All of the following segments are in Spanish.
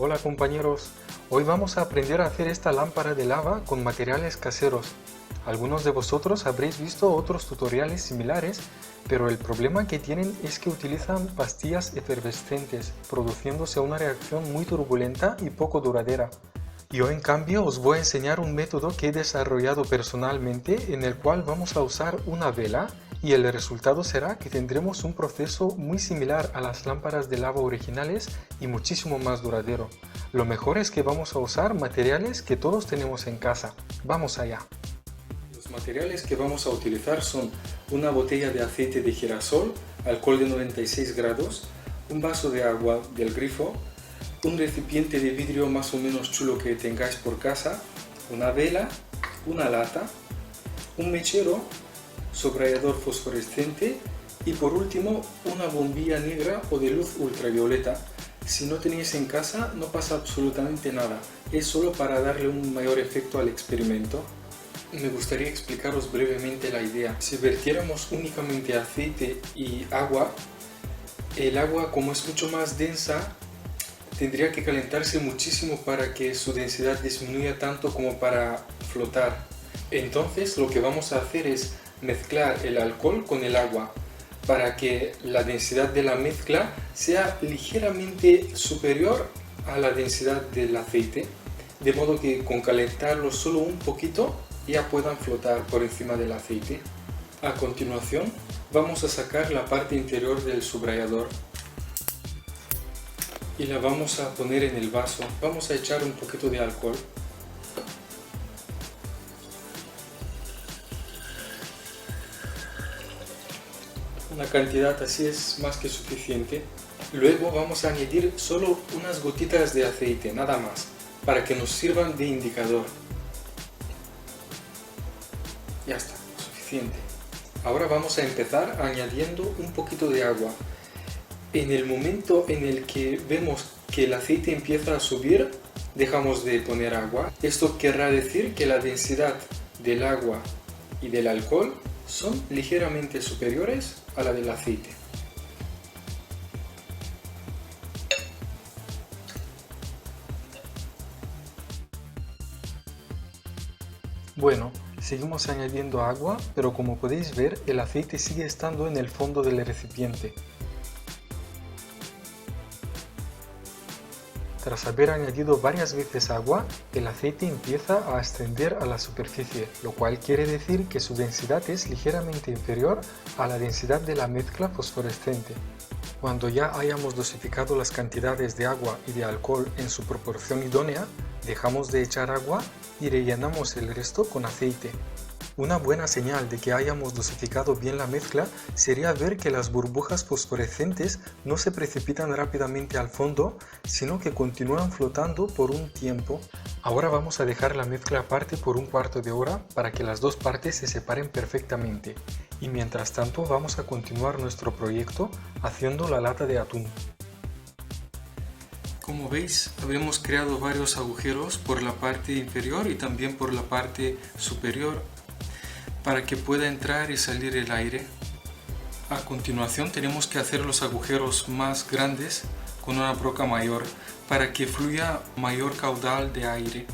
Hola compañeros, hoy vamos a aprender a hacer esta lámpara de lava con materiales caseros. Algunos de vosotros habréis visto otros tutoriales similares, pero el problema que tienen es que utilizan pastillas efervescentes, produciéndose una reacción muy turbulenta y poco duradera. Yo en cambio os voy a enseñar un método que he desarrollado personalmente en el cual vamos a usar una vela y el resultado será que tendremos un proceso muy similar a las lámparas de lava originales y muchísimo más duradero. Lo mejor es que vamos a usar materiales que todos tenemos en casa. ¡Vamos allá! Los materiales que vamos a utilizar son una botella de aceite de girasol, alcohol de 96 grados, un vaso de agua del grifo, un recipiente de vidrio más o menos chulo que tengáis por casa, una vela, una lata, un mechero, subrayador fosforescente y por último una bombilla negra o de luz ultravioleta. Si no tenéis en casa no pasa absolutamente nada, es solo para darle un mayor efecto al experimento. Me gustaría explicaros brevemente la idea. Si vertiéramos únicamente aceite y agua, el agua como es mucho más densa tendría que calentarse muchísimo para que su densidad disminuya tanto como para flotar. Entonces lo que vamos a hacer es mezclar el alcohol con el agua para que la densidad de la mezcla sea ligeramente superior a la densidad del aceite, de modo que con calentarlo solo un poquito ya puedan flotar por encima del aceite. A continuación vamos a sacar la parte interior del subrayador y la vamos a poner en el vaso. Vamos a echar un poquito de alcohol. Una cantidad así es más que suficiente. Luego vamos a añadir solo unas gotitas de aceite, nada más, para que nos sirvan de indicador. Ya está, suficiente. Ahora vamos a empezar añadiendo un poquito de agua. En el momento en el que vemos que el aceite empieza a subir, dejamos de poner agua. Esto querrá decir que la densidad del agua y del alcohol son ligeramente superiores a la del aceite. Bueno, seguimos añadiendo agua, pero como podéis ver, el aceite sigue estando en el fondo del recipiente. Tras haber añadido varias veces agua, el aceite empieza a ascender a la superficie, lo cual quiere decir que su densidad es ligeramente inferior a la densidad de la mezcla fosforescente. Cuando ya hayamos dosificado las cantidades de agua y de alcohol en su proporción idónea, dejamos de echar agua y rellenamos el resto con aceite. Una buena señal de que hayamos dosificado bien la mezcla sería ver que las burbujas fosforescentes no se precipitan rápidamente al fondo, sino que continúan flotando por un tiempo. Ahora vamos a dejar la mezcla aparte por un cuarto de hora para que las dos partes se separen perfectamente. Y mientras tanto vamos a continuar nuestro proyecto haciendo la lata de atún. Como veis, habremos creado varios agujeros por la parte inferior y también por la parte superior, para que pueda entrar y salir el aire. A continuación tenemos que hacer los agujeros más grandes con una broca mayor para que fluya mayor caudal de aire.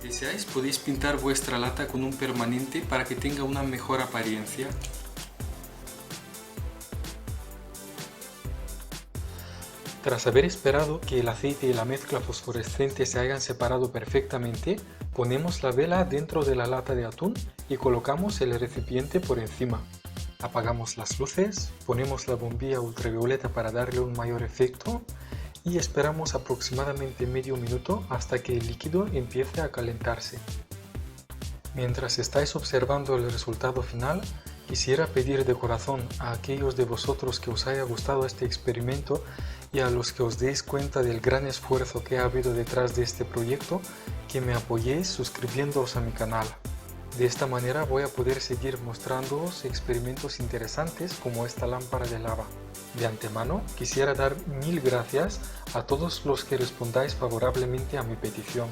Si deseáis podéis pintar vuestra lata con un permanente para que tenga una mejor apariencia. Tras haber esperado que el aceite y la mezcla fosforescente se hayan separado perfectamente, ponemos la vela dentro de la lata de atún y colocamos el recipiente por encima. Apagamos las luces, ponemos la bombilla ultravioleta para darle un mayor efecto y esperamos aproximadamente medio minuto hasta que el líquido empiece a calentarse. Mientras estáis observando el resultado final, quisiera pedir de corazón a aquellos de vosotros que os haya gustado este experimento y a los que os deis cuenta del gran esfuerzo que ha habido detrás de este proyecto, que me apoyéis suscribiéndoos a mi canal. De esta manera voy a poder seguir mostrándoos experimentos interesantes como esta lámpara de lava. De antemano quisiera dar mil gracias a todos los que respondáis favorablemente a mi petición.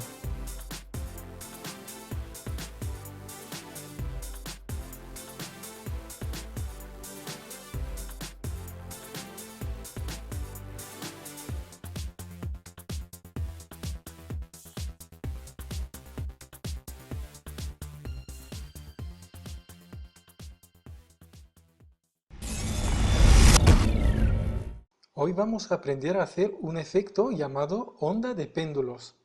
Hoy vamos a aprender a hacer un efecto llamado onda de péndulos.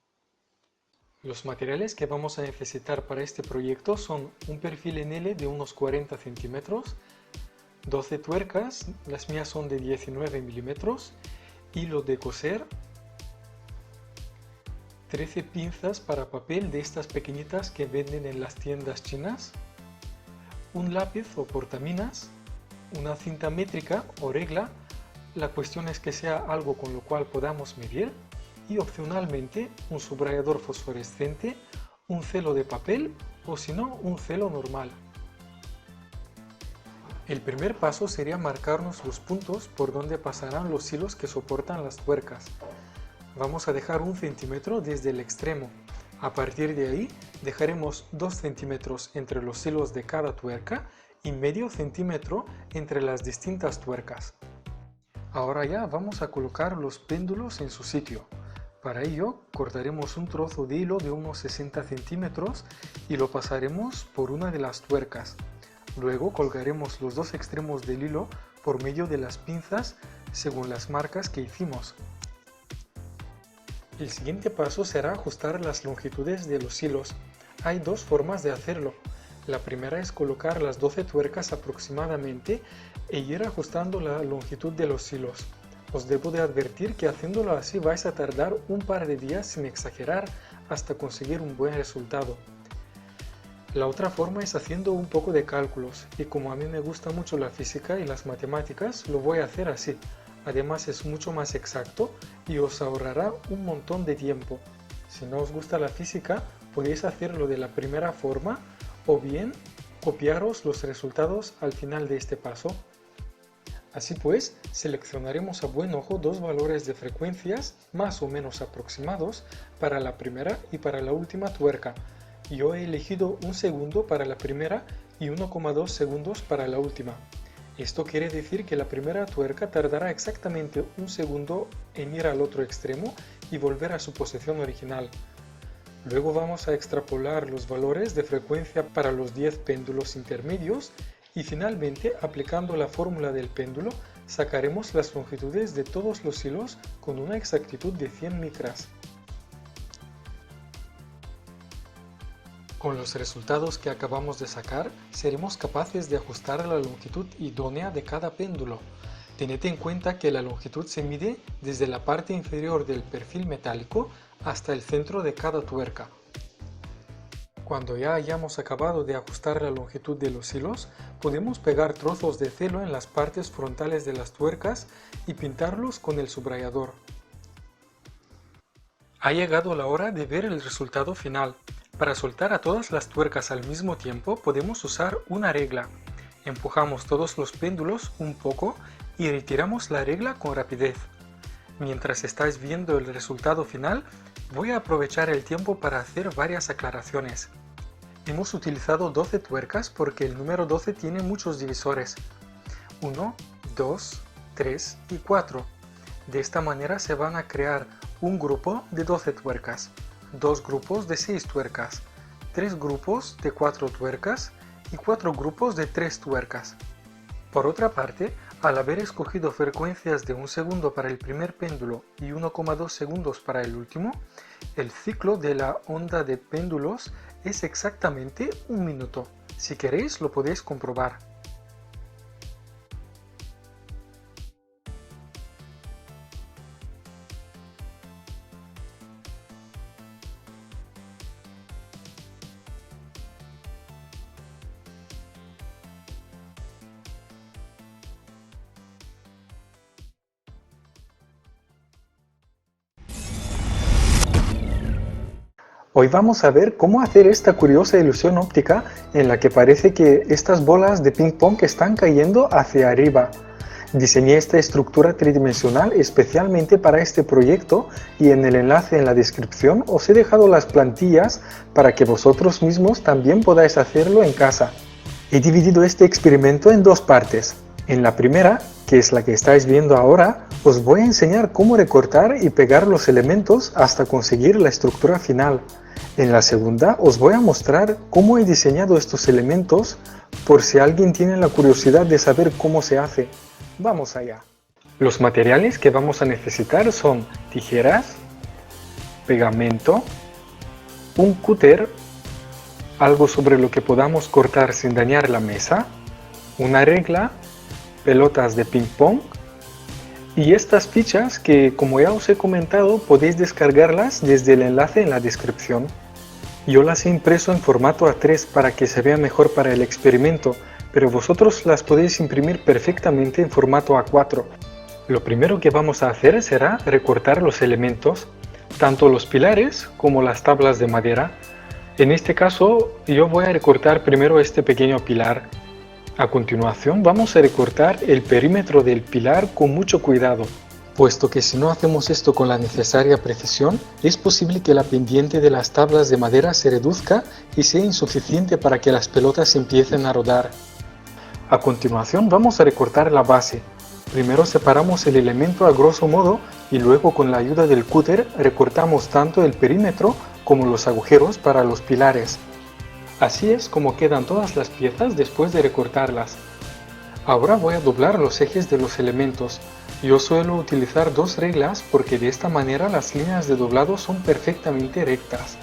Los materiales que vamos a necesitar para este proyecto son un perfil en L de unos 40 centímetros, 12 tuercas, las mías son de 19 milímetros, hilo de coser, 13 pinzas para papel de estas pequeñitas que venden en las tiendas chinas, un lápiz o portaminas, una cinta métrica o regla, la cuestión es que sea algo con lo cual podamos medir, y opcionalmente un subrayador fosforescente, un celo de papel o si no un celo normal. El primer paso sería marcarnos los puntos por donde pasarán los hilos que soportan las tuercas. Vamos a dejar 1 centímetro desde el extremo. A partir de ahí dejaremos 2 centímetros entre los hilos de cada tuerca y medio centímetro entre las distintas tuercas. Ahora ya vamos a colocar los péndulos en su sitio. Para ello cortaremos un trozo de hilo de unos 60 centímetros y lo pasaremos por una de las tuercas. Luego colgaremos los dos extremos del hilo por medio de las pinzas según las marcas que hicimos. El siguiente paso será ajustar las longitudes de los hilos. Hay dos formas de hacerlo. La primera es colocar las 12 tuercas aproximadamente e ir ajustando la longitud de los hilos. Os debo de advertir que haciéndolo así vais a tardar un par de días sin exagerar hasta conseguir un buen resultado. La otra forma es haciendo un poco de cálculos y como a mí me gusta mucho la física y las matemáticas lo voy a hacer así. Además es mucho más exacto y os ahorrará un montón de tiempo. Si no os gusta la física podéis hacerlo de la primera forma o bien copiaros los resultados al final de este paso. Así pues, seleccionaremos a buen ojo dos valores de frecuencias más o menos aproximados para la primera y para la última tuerca. Yo he elegido 1 segundo para la primera y 1,2 segundos para la última. Esto quiere decir que la primera tuerca tardará exactamente 1 segundo en ir al otro extremo y volver a su posición original. Luego vamos a extrapolar los valores de frecuencia para los 10 péndulos intermedios y finalmente, aplicando la fórmula del péndulo, sacaremos las longitudes de todos los hilos con una exactitud de 100 micras. Con los resultados que acabamos de sacar, seremos capaces de ajustar la longitud idónea de cada péndulo. Tened en cuenta que la longitud se mide desde la parte inferior del perfil metálico hasta el centro de cada tuerca. Cuando ya hayamos acabado de ajustar la longitud de los hilos, podemos pegar trozos de celo en las partes frontales de las tuercas y pintarlos con el subrayador. Ha llegado la hora de ver el resultado final. Para soltar a todas las tuercas al mismo tiempo podemos usar una regla. Empujamos todos los péndulos un poco y retiramos la regla con rapidez. Mientras estáis viendo el resultado final, voy a aprovechar el tiempo para hacer varias aclaraciones. Hemos utilizado 12 tuercas porque el número 12 tiene muchos divisores. 1, 2, 3 y 4. De esta manera se van a crear un grupo de 12 tuercas, 2 grupos de 6 tuercas, 3 grupos de 4 tuercas y 4 grupos de 3 tuercas. Por otra parte, al haber escogido frecuencias de 1 segundo para el primer péndulo y 1,2 segundos para el último, el ciclo de la onda de péndulos es exactamente 1 minuto. Si queréis lo podéis comprobar. Hoy vamos a ver cómo hacer esta curiosa ilusión óptica en la que parece que estas bolas de ping pong están cayendo hacia arriba. Diseñé esta estructura tridimensional especialmente para este proyecto y en el enlace en la descripción os he dejado las plantillas para que vosotros mismos también podáis hacerlo en casa. He dividido este experimento en dos partes. En la primera, que es la que estáis viendo ahora, os voy a enseñar cómo recortar y pegar los elementos hasta conseguir la estructura final. En la segunda os voy a mostrar cómo he diseñado estos elementos por si alguien tiene la curiosidad de saber cómo se hace. ¡Vamos allá! Los materiales que vamos a necesitar son tijeras, pegamento, un cúter, algo sobre lo que podamos cortar sin dañar la mesa, una regla, pelotas de ping pong y estas fichas que, como ya os he comentado, podéis descargarlas desde el enlace en la descripción. Yo las he impreso en formato A3 para que se vea mejor para el experimento, pero vosotros las podéis imprimir perfectamente en formato A4. Lo primero que vamos a hacer será recortar los elementos, tanto los pilares como las tablas de madera. En este caso yo voy a recortar primero este pequeño pilar. A continuación vamos a recortar el perímetro del pilar con mucho cuidado, puesto que si no hacemos esto con la necesaria precisión, es posible que la pendiente de las tablas de madera se reduzca y sea insuficiente para que las pelotas empiecen a rodar. A continuación vamos a recortar la base. Primero separamos el elemento a grosso modo y luego con la ayuda del cúter recortamos tanto el perímetro como los agujeros para los pilares. Así es como quedan todas las piezas después de recortarlas. Ahora voy a doblar los ejes de los elementos. Yo suelo utilizar dos reglas porque de esta manera las líneas de doblado son perfectamente rectas.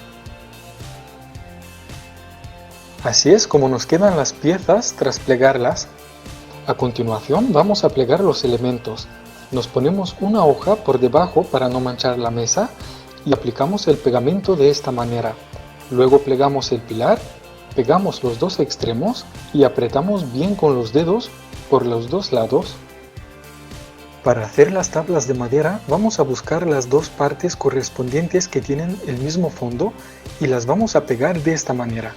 Así es como nos quedan las piezas tras plegarlas. A continuación vamos a plegar los elementos. Nos ponemos una hoja por debajo para no manchar la mesa y aplicamos el pegamento de esta manera. Luego plegamos el pilar, pegamos los dos extremos y apretamos bien con los dedos por los dos lados. Para hacer las tablas de madera vamos a buscar las dos partes correspondientes que tienen el mismo fondo y las vamos a pegar de esta manera.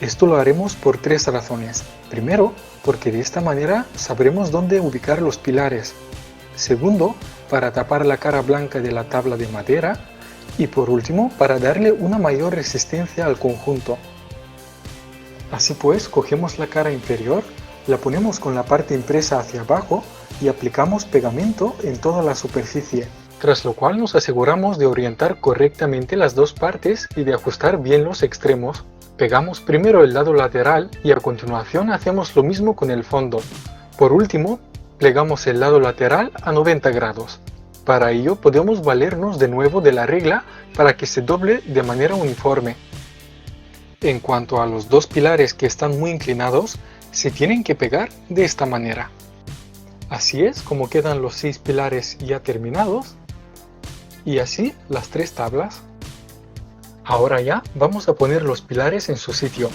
Esto lo haremos por tres razones. Primero, porque de esta manera sabremos dónde ubicar los pilares. Segundo, para tapar la cara blanca de la tabla de madera. Y por último, para darle una mayor resistencia al conjunto. Así pues, cogemos la cara inferior, la ponemos con la parte impresa hacia abajo y aplicamos pegamento en toda la superficie, tras lo cual nos aseguramos de orientar correctamente las dos partes y de ajustar bien los extremos. Pegamos primero el lado lateral y a continuación hacemos lo mismo con el fondo. Por último, plegamos el lado lateral a 90 grados. Para ello podemos valernos de nuevo de la regla para que se doble de manera uniforme. En cuanto a los dos pilares que están muy inclinados, se tienen que pegar de esta manera. Así es como quedan los 6 pilares ya terminados y así las 3 tablas. Ahora ya vamos a poner los pilares en su sitio.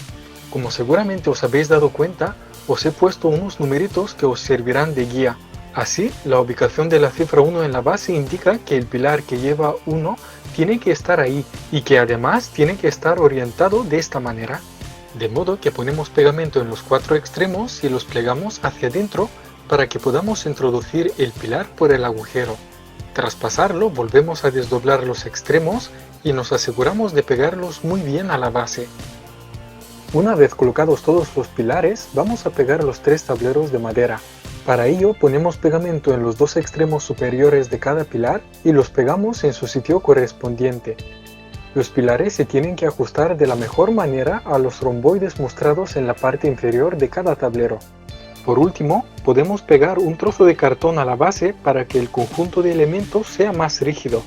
Como seguramente os habéis dado cuenta, os he puesto unos numeritos que os servirán de guía. Así, la ubicación de la cifra 1 en la base indica que el pilar que lleva 1 tiene que estar ahí y que además tiene que estar orientado de esta manera. De modo que ponemos pegamento en los 4 extremos y los plegamos hacia adentro para que podamos introducir el pilar por el agujero. Tras pasarlo, volvemos a desdoblar los extremos y nos aseguramos de pegarlos muy bien a la base. Una vez colocados todos los pilares, vamos a pegar los 3 tableros de madera. Para ello ponemos pegamento en los 2 extremos superiores de cada pilar y los pegamos en su sitio correspondiente. Los pilares se tienen que ajustar de la mejor manera a los romboides mostrados en la parte inferior de cada tablero. Por último, podemos pegar un trozo de cartón a la base para que el conjunto de elementos sea más rígido.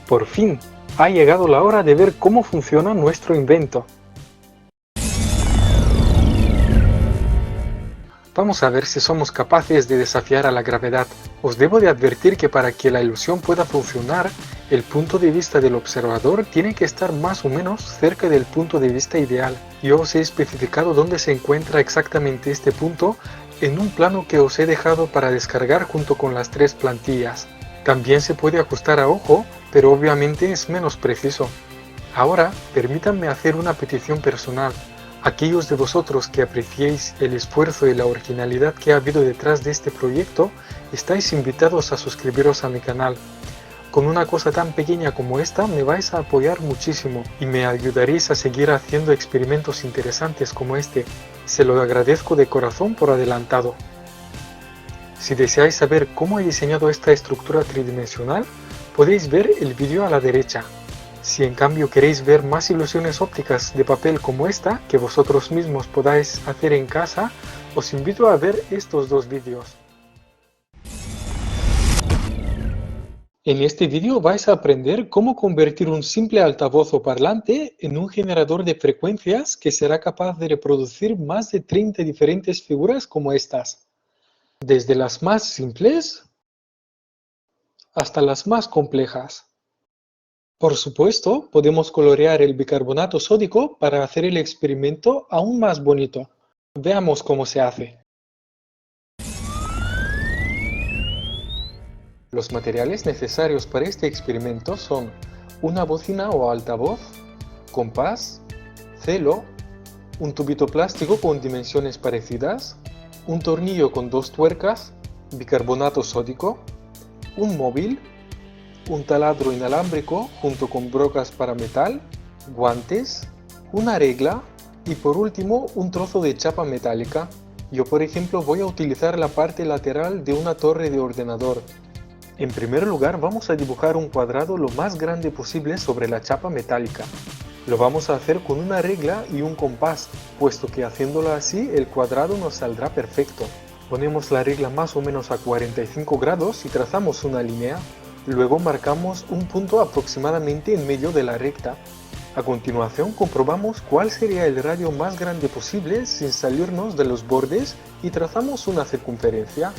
Por fin, ha llegado la hora de ver cómo funciona nuestro invento. Vamos a ver si somos capaces de desafiar a la gravedad. Os debo de advertir que para que la ilusión pueda funcionar, el punto de vista del observador tiene que estar más o menos cerca del punto de vista ideal. Yo os he especificado dónde se encuentra exactamente este punto en un plano que os he dejado para descargar junto con las 3 plantillas. También se puede ajustar a ojo, pero obviamente es menos preciso. Ahora, permítanme hacer una petición personal. Aquellos de vosotros que apreciéis el esfuerzo y la originalidad que ha habido detrás de este proyecto, estáis invitados a suscribiros a mi canal. Con una cosa tan pequeña como esta me vais a apoyar muchísimo y me ayudaréis a seguir haciendo experimentos interesantes como este. Se lo agradezco de corazón por adelantado. Si deseáis saber cómo he diseñado esta estructura tridimensional, podéis ver el vídeo a la derecha. Si en cambio queréis ver más ilusiones ópticas de papel como esta, que vosotros mismos podáis hacer en casa, os invito a ver estos 2 vídeos. En este vídeo vais a aprender cómo convertir un simple altavoz o parlante en un generador de frecuencias que será capaz de reproducir más de 30 diferentes figuras como estas, desde las más simples hasta las más complejas. Por supuesto, podemos colorear el bicarbonato sódico para hacer el experimento aún más bonito. Veamos cómo se hace. Los materiales necesarios para este experimento son una bocina o altavoz, compás, celo, un tubito plástico con dimensiones parecidas, un tornillo con dos tuercas, bicarbonato sódico, un móvil, un taladro inalámbrico junto con brocas para metal, guantes, una regla y por último un trozo de chapa metálica. Yo por ejemplo voy a utilizar la parte lateral de una torre de ordenador. En primer lugar vamos a dibujar un cuadrado lo más grande posible sobre la chapa metálica. Lo vamos a hacer con una regla y un compás, puesto que haciéndolo así el cuadrado nos saldrá perfecto. Ponemos la regla más o menos a 45 grados y trazamos una línea. Luego marcamos un punto aproximadamente en medio de la recta. A continuación comprobamos cuál sería el radio más grande posible sin salirnos de los bordes y trazamos una circunferencia.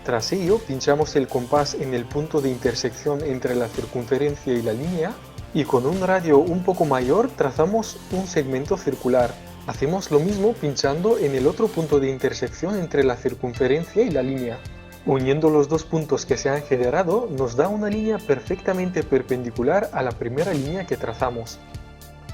Tras ello pinchamos el compás en el punto de intersección entre la circunferencia y la línea y con un radio un poco mayor trazamos un segmento circular. Hacemos lo mismo pinchando en el otro punto de intersección entre la circunferencia y la línea. Uniendo los dos puntos que se han generado nos da una línea perfectamente perpendicular a la primera línea que trazamos.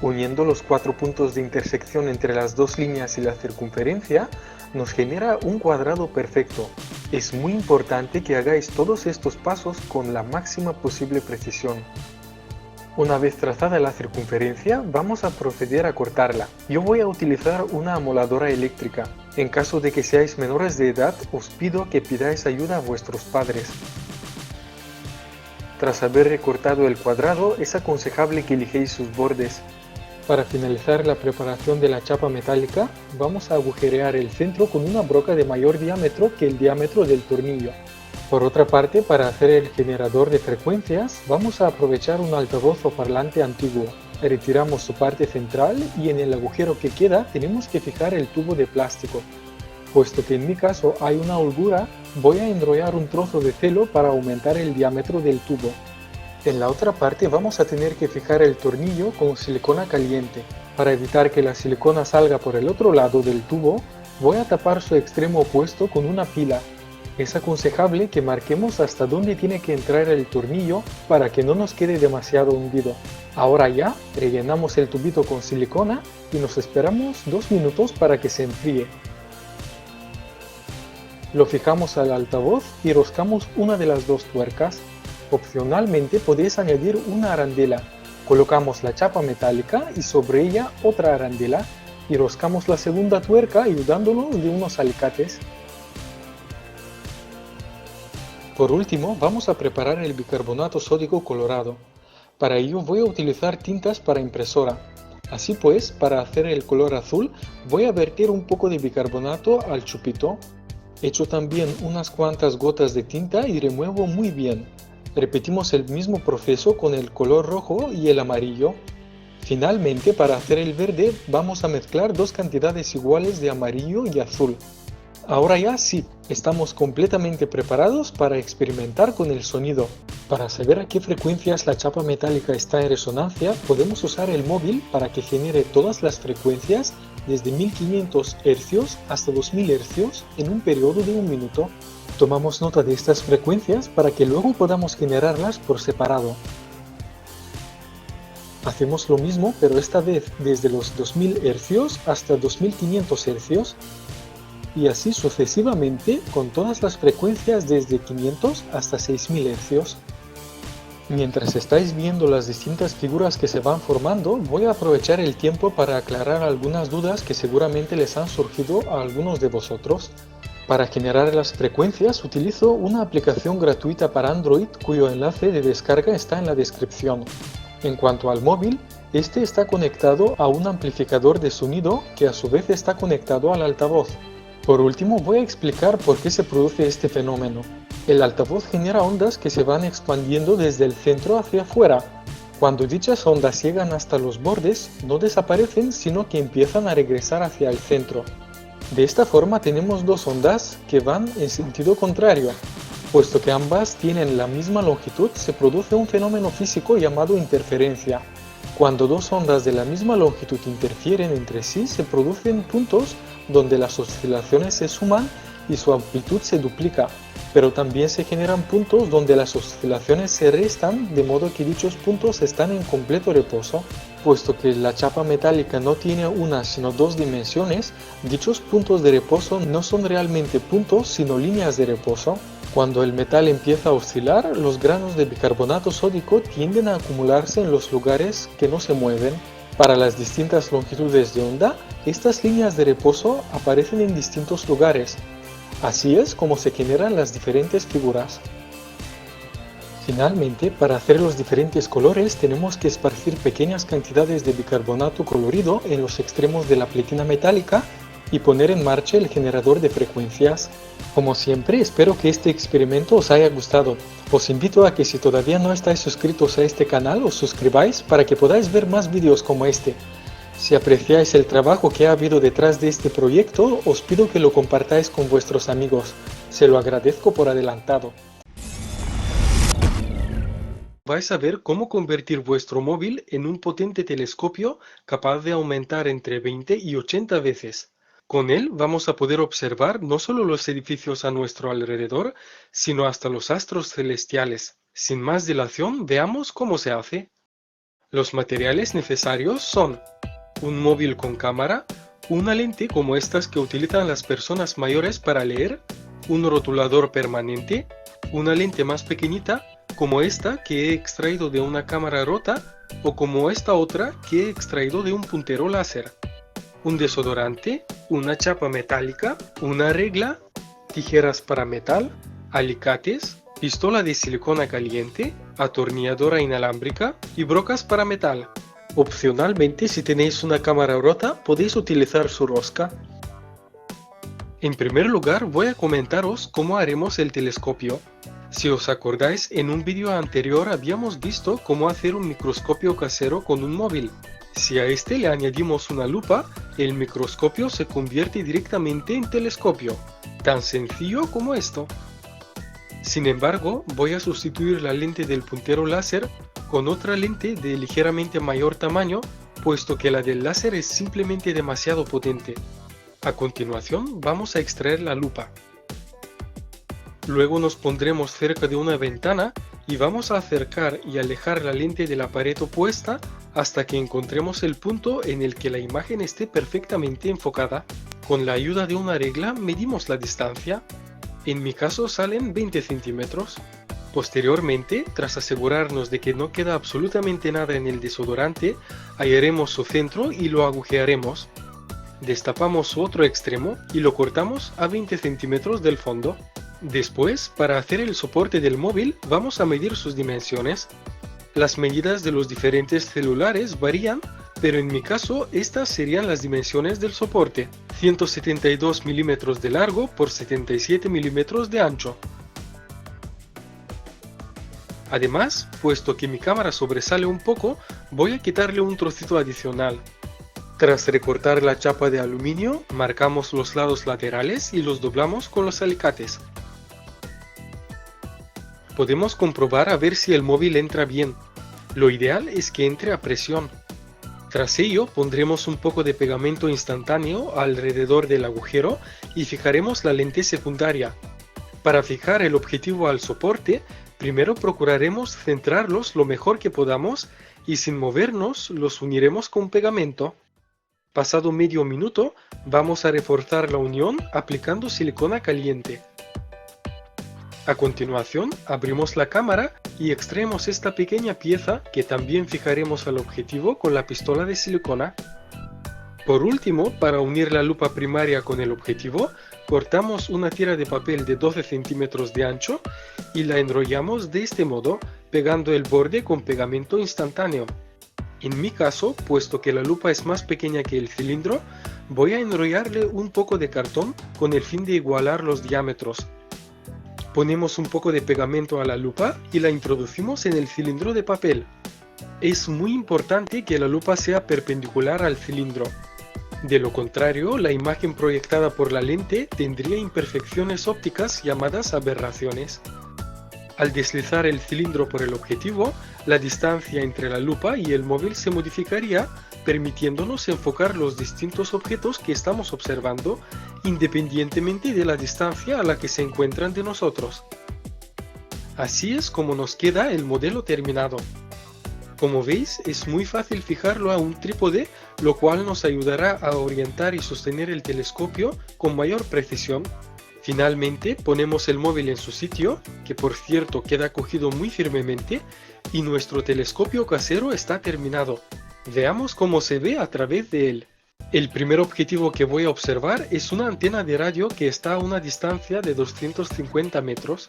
Uniendo los cuatro puntos de intersección entre las dos líneas y la circunferencia nos genera un cuadrado perfecto. Es muy importante que hagáis todos estos pasos con la máxima posible precisión. Una vez trazada la circunferencia, vamos a proceder a cortarla. Yo voy a utilizar una amoladora eléctrica. En caso de que seáis menores de edad, os pido que pidáis ayuda a vuestros padres. Tras haber recortado el cuadrado, es aconsejable que lijéis sus bordes. Para finalizar la preparación de la chapa metálica, vamos a agujerear el centro con una broca de mayor diámetro que el diámetro del tornillo. Por otra parte, para hacer el generador de frecuencias, vamos a aprovechar un altavoz o parlante antiguo. Retiramos su parte central y en el agujero que queda tenemos que fijar el tubo de plástico. Puesto que en mi caso hay una holgura, voy a enrollar un trozo de celo para aumentar el diámetro del tubo. En la otra parte vamos a tener que fijar el tornillo con silicona caliente. Para evitar que la silicona salga por el otro lado del tubo, voy a tapar su extremo opuesto con una pila. Es aconsejable que marquemos hasta dónde tiene que entrar el tornillo para que no nos quede demasiado hundido. Ahora ya, rellenamos el tubito con silicona y nos esperamos 2 minutos para que se enfríe. Lo fijamos al altavoz y roscamos una de las dos tuercas. Opcionalmente podéis añadir una arandela. Colocamos la chapa metálica y sobre ella otra arandela y roscamos la segunda tuerca ayudándonos de unos alicates. Por último, vamos a preparar el bicarbonato sódico colorado. Para ello voy a utilizar tintas para impresora. Así pues, para hacer el color azul, voy a verter un poco de bicarbonato al chupito. Echo también unas cuantas gotas de tinta y remuevo muy bien. Repetimos el mismo proceso con el color rojo y el amarillo. Finalmente, para hacer el verde, vamos a mezclar dos cantidades iguales de amarillo y azul. Ahora ya sí, estamos completamente preparados para experimentar con el sonido. Para saber a qué frecuencias la chapa metálica está en resonancia, podemos usar el móvil para que genere todas las frecuencias desde 1500 Hz hasta 2000 Hz en un periodo de 1 minuto. Tomamos nota de estas frecuencias para que luego podamos generarlas por separado. Hacemos lo mismo, pero esta vez desde los 2000 Hz hasta 2500 Hz. Y así sucesivamente con todas las frecuencias desde 500 hasta 6000 Hz. Mientras estáis viendo las distintas figuras que se van formando, voy a aprovechar el tiempo para aclarar algunas dudas que seguramente les han surgido a algunos de vosotros. Para generar las frecuencias utilizo una aplicación gratuita para Android cuyo enlace de descarga está en la descripción. En cuanto al móvil, este está conectado a un amplificador de sonido que a su vez está conectado al altavoz. Por último, voy a explicar por qué se produce este fenómeno. El altavoz genera ondas que se van expandiendo desde el centro hacia afuera. Cuando dichas ondas llegan hasta los bordes, no desaparecen, sino que empiezan a regresar hacia el centro. De esta forma tenemos dos ondas que van en sentido contrario. Puesto que ambas tienen la misma longitud, se produce un fenómeno físico llamado interferencia. Cuando dos ondas de la misma longitud interfieren entre sí, se producen puntos donde las oscilaciones se suman y su amplitud se duplica, pero también se generan puntos donde las oscilaciones se restan, de modo que dichos puntos están en completo reposo. Puesto que la chapa metálica no tiene una sino dos dimensiones, dichos puntos de reposo no son realmente puntos sino líneas de reposo. Cuando el metal empieza a oscilar, los granos de bicarbonato sódico tienden a acumularse en los lugares que no se mueven. Para las distintas longitudes de onda, estas líneas de reposo aparecen en distintos lugares. Así es como se generan las diferentes figuras. Finalmente, para hacer los diferentes colores tenemos que esparcir pequeñas cantidades de bicarbonato colorido en los extremos de la pletina metálica y poner en marcha el generador de frecuencias. Como siempre, espero que este experimento os haya gustado. Os invito a que si todavía no estáis suscritos a este canal, os suscribáis para que podáis ver más vídeos como este. Si apreciáis el trabajo que ha habido detrás de este proyecto, os pido que lo compartáis con vuestros amigos. Se lo agradezco por adelantado. Vais a ver cómo convertir vuestro móvil en un potente telescopio capaz de aumentar entre 20 y 80 veces. Con él vamos a poder observar no solo los edificios a nuestro alrededor, sino hasta los astros celestiales. Sin más dilación, veamos cómo se hace. Los materiales necesarios son un móvil con cámara, una lente como estas que utilizan las personas mayores para leer, un rotulador permanente, una lente más pequeñita, como esta que he extraído de una cámara rota o como esta otra que he extraído de un puntero láser, un desodorante, una chapa metálica, una regla, tijeras para metal, alicates, pistola de silicona caliente, atornilladora inalámbrica y brocas para metal. Opcionalmente, si tenéis una cámara rota, podéis utilizar su rosca. En primer lugar, voy a comentaros cómo haremos el telescopio. Si os acordáis, en un vídeo anterior habíamos visto cómo hacer un microscopio casero con un móvil. Si a este le añadimos una lupa, el microscopio se convierte directamente en telescopio. Tan sencillo como esto. Sin embargo, voy a sustituir la lente del puntero láser con otra lente de ligeramente mayor tamaño, puesto que la del láser es simplemente demasiado potente. A continuación, vamos a extraer la lupa. Luego nos pondremos cerca de una ventana y vamos a acercar y alejar la lente de la pared opuesta hasta que encontremos el punto en el que la imagen esté perfectamente enfocada. Con la ayuda de una regla medimos la distancia. En mi caso salen 20 centímetros. Posteriormente, tras asegurarnos de que no queda absolutamente nada en el desodorante, hallaremos su centro y lo agujearemos. Destapamos su otro extremo y lo cortamos a 20 centímetros del fondo. Después, para hacer el soporte del móvil, vamos a medir sus dimensiones. Las medidas de los diferentes celulares varían, pero en mi caso estas serían las dimensiones del soporte: 172 milímetros de largo por 77 milímetros de ancho. Además, puesto que mi cámara sobresale un poco, voy a quitarle un trocito adicional. Tras recortar la chapa de aluminio, marcamos los lados laterales y los doblamos con los alicates. Podemos comprobar a ver si el móvil entra bien. Lo ideal es que entre a presión. Tras ello, pondremos un poco de pegamento instantáneo alrededor del agujero y fijaremos la lente secundaria. Para fijar el objetivo al soporte, primero procuraremos centrarlos lo mejor que podamos y sin movernos los uniremos con pegamento. Pasado medio minuto, vamos a reforzar la unión aplicando silicona caliente. A continuación, abrimos la cámara y extraemos esta pequeña pieza que también fijaremos al objetivo con la pistola de silicona. Por último, para unir la lupa primaria con el objetivo, cortamos una tira de papel de 12 centímetros de ancho y la enrollamos de este modo, pegando el borde con pegamento instantáneo. En mi caso, puesto que la lupa es más pequeña que el cilindro, voy a enrollarle un poco de cartón con el fin de igualar los diámetros. Ponemos un poco de pegamento a la lupa y la introducimos en el cilindro de papel. Es muy importante que la lupa sea perpendicular al cilindro. De lo contrario, la imagen proyectada por la lente tendría imperfecciones ópticas llamadas aberraciones. Al deslizar el cilindro por el objetivo, la distancia entre la lupa y el móvil se modificaría, permitiéndonos enfocar los distintos objetos que estamos observando, independientemente de la distancia a la que se encuentran de nosotros. Así es como nos queda el modelo terminado. Como veis, es muy fácil fijarlo a un trípode, lo cual nos ayudará a orientar y sostener el telescopio con mayor precisión. Finalmente, ponemos el móvil en su sitio, que por cierto queda cogido muy firmemente, y nuestro telescopio casero está terminado. Veamos cómo se ve a través de él. El primer objetivo que voy a observar es una antena de radio que está a una distancia de 250 metros.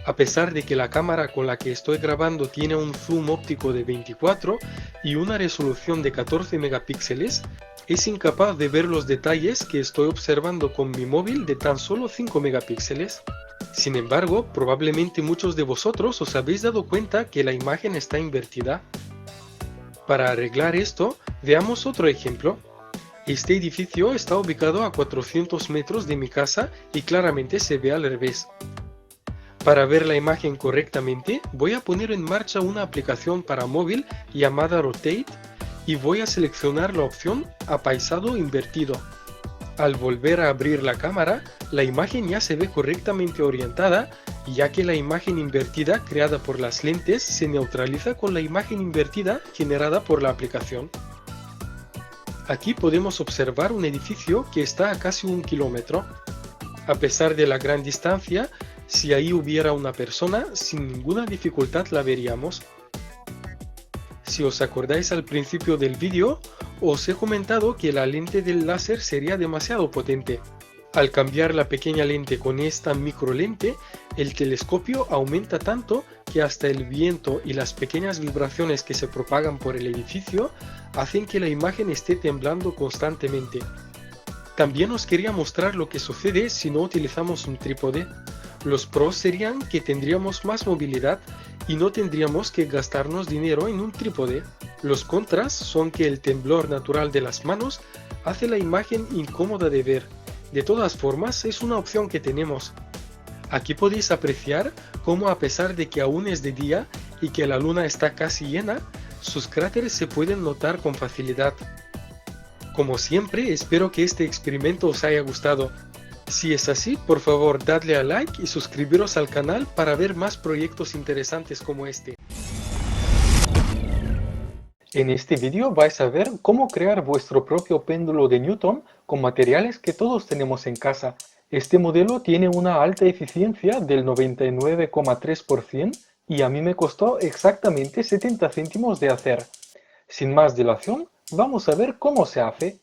A pesar de que la cámara con la que estoy grabando tiene un zoom óptico de 24 y una resolución de 14 megapíxeles, es incapaz de ver los detalles que estoy observando con mi móvil de tan solo 5 megapíxeles. Sin embargo, probablemente muchos de vosotros os habéis dado cuenta que la imagen está invertida. Para arreglar esto, veamos otro ejemplo. Este edificio está ubicado a 400 metros de mi casa y claramente se ve al revés. Para ver la imagen correctamente, voy a poner en marcha una aplicación para móvil llamada Rotate y voy a seleccionar la opción Apaisado invertido. Al volver a abrir la cámara, la imagen ya se ve correctamente orientada, ya que la imagen invertida creada por las lentes se neutraliza con la imagen invertida generada por la aplicación. Aquí podemos observar un edificio que está a casi 1 kilómetro. A pesar de la gran distancia, si ahí hubiera una persona, sin ninguna dificultad la veríamos. Si os acordáis al principio del vídeo, os he comentado que la lente del láser sería demasiado potente. Al cambiar la pequeña lente con esta micro lente, el telescopio aumenta tanto que hasta el viento y las pequeñas vibraciones que se propagan por el edificio hacen que la imagen esté temblando constantemente. También os quería mostrar lo que sucede si no utilizamos un trípode. Los pros serían que tendríamos más movilidad y no tendríamos que gastarnos dinero en un trípode. Los contras son que el temblor natural de las manos hace la imagen incómoda de ver. De todas formas, es una opción que tenemos. Aquí podéis apreciar cómo, a pesar de que aún es de día y que la luna está casi llena, sus cráteres se pueden notar con facilidad. Como siempre, espero que este experimento os haya gustado. Si es así, por favor dadle a like y suscribiros al canal para ver más proyectos interesantes como este. En este vídeo vais a ver cómo crear vuestro propio péndulo de Newton con materiales que todos tenemos en casa. Este modelo tiene una alta eficiencia del 99,3% y a mí me costó exactamente 70 céntimos de hacer. Sin más dilación, vamos a ver cómo se hace.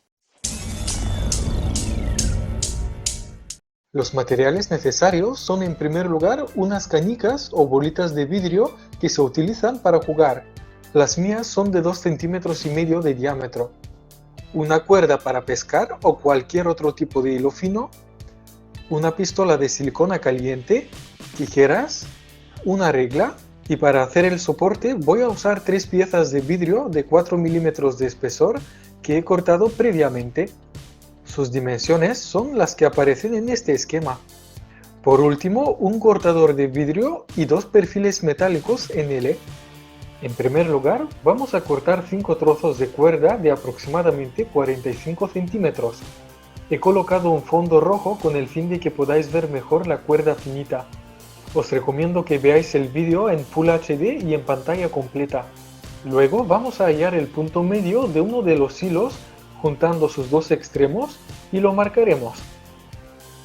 Los materiales necesarios son en primer lugar unas canicas o bolitas de vidrio que se utilizan para jugar. Las mías son de 2,5 centímetros de diámetro. Una cuerda para pescar o cualquier otro tipo de hilo fino. Una pistola de silicona caliente, tijeras, una regla y para hacer el soporte voy a usar 3 piezas de vidrio de 4 milímetros de espesor que he cortado previamente. Sus dimensiones son las que aparecen en este esquema. Por último, un cortador de vidrio y 2 perfiles metálicos en L. En primer lugar, vamos a cortar 5 trozos de cuerda de aproximadamente 45 centímetros. He colocado un fondo rojo con el fin de que podáis ver mejor la cuerda finita. Os recomiendo que veáis el vídeo en Full HD y en pantalla completa. Luego vamos a hallar el punto medio de uno de los hilos juntando sus dos extremos y lo marcaremos.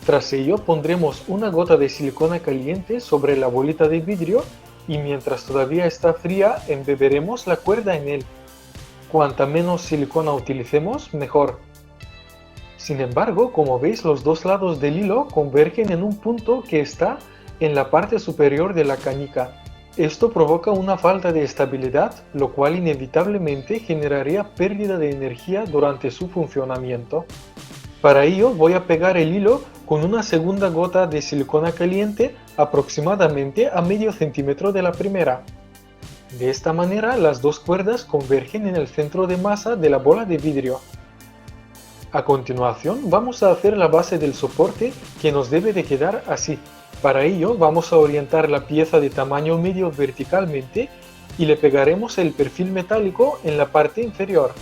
Tras ello pondremos una gota de silicona caliente sobre la bolita de vidrio y mientras todavía está fría embeberemos la cuerda en él. Cuanta menos silicona utilicemos, mejor. Sin embargo, como veis, los dos lados del hilo convergen en un punto que está en la parte superior de la canica. Esto provoca una falta de estabilidad, lo cual inevitablemente generaría pérdida de energía durante su funcionamiento. Para ello voy a pegar el hilo con una segunda gota de silicona caliente aproximadamente a medio centímetro de la primera. De esta manera las dos cuerdas convergen en el centro de masa de la bola de vidrio. A continuación vamos a hacer la base del soporte, que nos debe de quedar así. Para ello vamos a orientar la pieza de tamaño medio verticalmente y le pegaremos el perfil metálico en la parte inferior.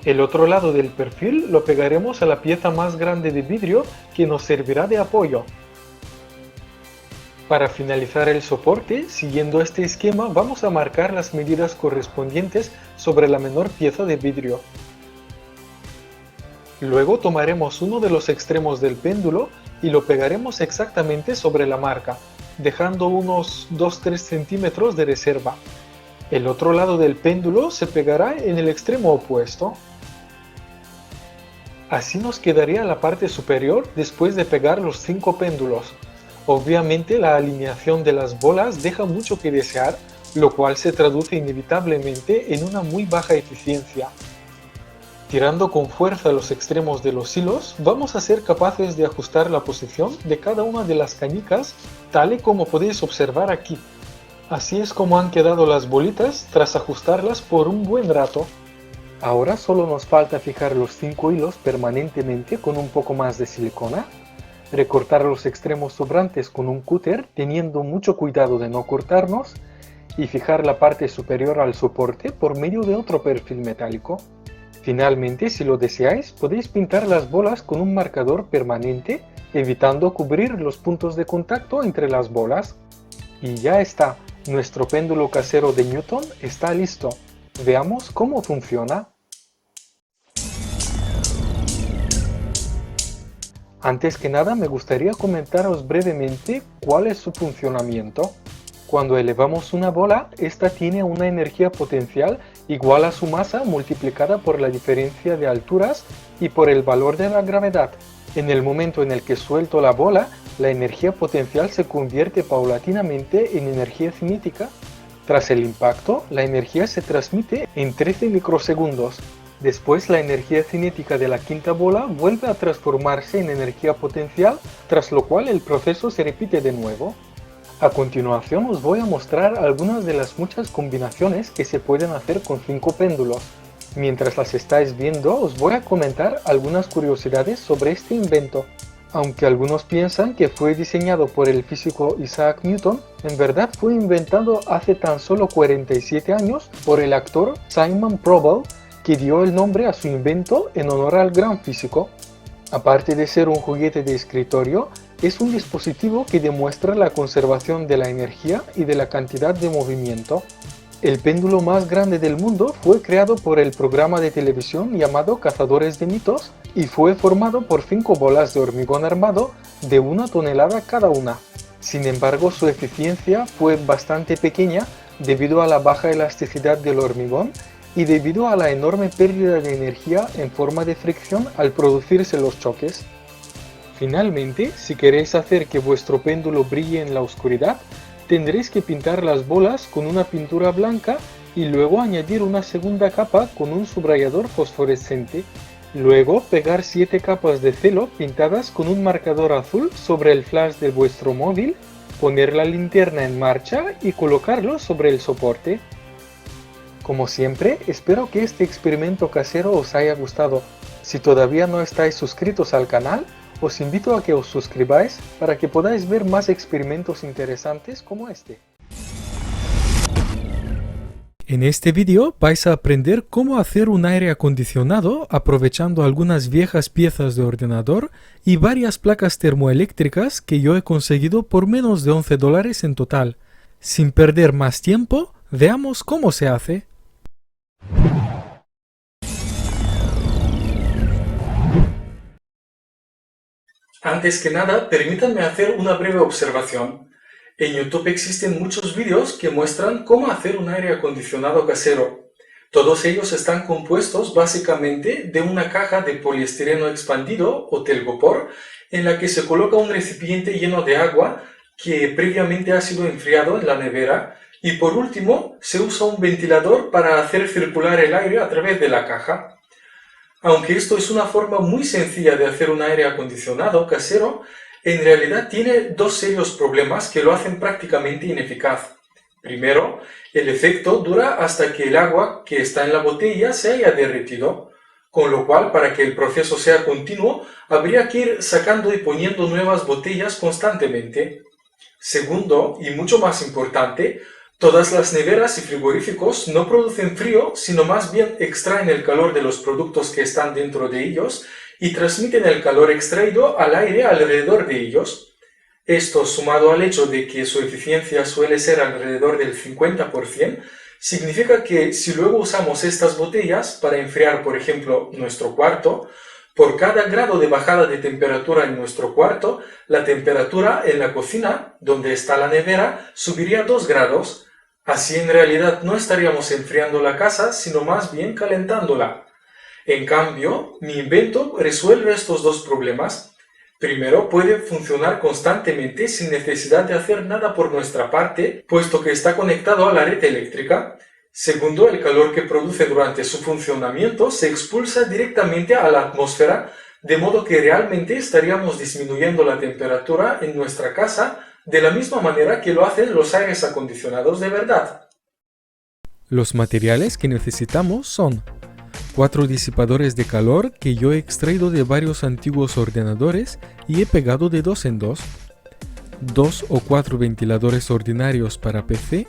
El otro lado del perfil lo pegaremos a la pieza más grande de vidrio, que nos servirá de apoyo. Para finalizar el soporte, siguiendo este esquema, vamos a marcar las medidas correspondientes sobre la menor pieza de vidrio. Luego tomaremos uno de los extremos del péndulo y lo pegaremos exactamente sobre la marca, dejando unos 2-3 centímetros de reserva. El otro lado del péndulo se pegará en el extremo opuesto. Así nos quedaría la parte superior después de pegar los 5 péndulos. Obviamente la alineación de las bolas deja mucho que desear, lo cual se traduce inevitablemente en una muy baja eficiencia. Tirando con fuerza los extremos de los hilos, vamos a ser capaces de ajustar la posición de cada una de las cañicas, tal y como podéis observar aquí. Así es como han quedado las bolitas tras ajustarlas por un buen rato. Ahora solo nos falta fijar los 5 hilos permanentemente con un poco más de silicona, recortar los extremos sobrantes con un cúter teniendo mucho cuidado de no cortarnos y fijar la parte superior al soporte por medio de otro perfil metálico. Finalmente, si lo deseáis, podéis pintar las bolas con un marcador permanente, evitando cubrir los puntos de contacto entre las bolas. Y ya está, nuestro péndulo casero de Newton está listo. Veamos cómo funciona. Antes que nada me gustaría comentaros brevemente cuál es su funcionamiento. Cuando elevamos una bola, esta tiene una energía potencial igual a su masa multiplicada por la diferencia de alturas y por el valor de la gravedad. En el momento en el que suelto la bola, la energía potencial se convierte paulatinamente en energía cinética. Tras el impacto, la energía se transmite en 13 microsegundos. Después la energía cinética de la quinta bola vuelve a transformarse en energía potencial, tras lo cual el proceso se repite de nuevo. A continuación os voy a mostrar algunas de las muchas combinaciones que se pueden hacer con 5 péndulos. Mientras las estáis viendo os voy a comentar algunas curiosidades sobre este invento. Aunque algunos piensan que fue diseñado por el físico Isaac Newton, en verdad fue inventado hace tan solo 47 años por el actor Simon Probel, que dio el nombre a su invento en honor al gran físico. Aparte de ser un juguete de escritorio, es un dispositivo que demuestra la conservación de la energía y de la cantidad de movimiento. El péndulo más grande del mundo fue creado por el programa de televisión llamado Cazadores de Mitos y fue formado por 5 bolas de hormigón armado de 1 tonelada cada una. Sin embargo, su eficiencia fue bastante pequeña debido a la baja elasticidad del hormigón y debido a la enorme pérdida de energía en forma de fricción al producirse los choques. Finalmente, si queréis hacer que vuestro péndulo brille en la oscuridad, tendréis que pintar las bolas con una pintura blanca y luego añadir una segunda capa con un subrayador fosforescente. Luego pegar 7 capas de celo pintadas con un marcador azul sobre el flash de vuestro móvil, poner la linterna en marcha y colocarlo sobre el soporte. Como siempre, espero que este experimento casero os haya gustado. Si todavía no estáis suscritos al canal, os invito a que os suscribáis para que podáis ver más experimentos interesantes como este. En este vídeo vais a aprender cómo hacer un aire acondicionado aprovechando algunas viejas piezas de ordenador y varias placas termoeléctricas que yo he conseguido por menos de $11 en total. Sin perder más tiempo, veamos cómo se hace. Antes que nada, permítanme hacer una breve observación. En YouTube existen muchos vídeos que muestran cómo hacer un aire acondicionado casero. Todos ellos están compuestos básicamente de una caja de poliestireno expandido o telgopor en la que se coloca un recipiente lleno de agua que previamente ha sido enfriado en la nevera y por último se usa un ventilador para hacer circular el aire a través de la caja. Aunque esto es una forma muy sencilla de hacer un aire acondicionado casero, En realidad tiene dos serios problemas que lo hacen prácticamente ineficaz. Primero, el efecto dura hasta que el agua que está en la botella se haya derretido, con lo cual para que el proceso sea continuo habría que ir sacando y poniendo nuevas botellas constantemente. Segundo, y mucho más importante, todas las neveras y frigoríficos no producen frío, sino más bien extraen el calor de los productos que están dentro de ellos y transmiten el calor extraído al aire alrededor de ellos. Esto, sumado al hecho de que su eficiencia suele ser alrededor del 50%, significa que si luego usamos estas botellas para enfriar, por ejemplo, nuestro cuarto, por cada grado de bajada de temperatura en nuestro cuarto, la temperatura en la cocina, donde está la nevera, subiría 2 grados. Así en realidad no estaríamos enfriando la casa, sino más bien calentándola. En cambio, mi invento resuelve estos dos problemas. Primero, puede funcionar constantemente sin necesidad de hacer nada por nuestra parte, puesto que está conectado a la red eléctrica. Segundo, el calor que produce durante su funcionamiento se expulsa directamente a la atmósfera, de modo que realmente estaríamos disminuyendo la temperatura en nuestra casa de la misma manera que lo hacen los aires acondicionados de verdad. Los materiales que necesitamos son 4 disipadores de calor que yo he extraído de varios antiguos ordenadores y he pegado de 2 en 2, 2 o 4 ventiladores ordinarios para PC,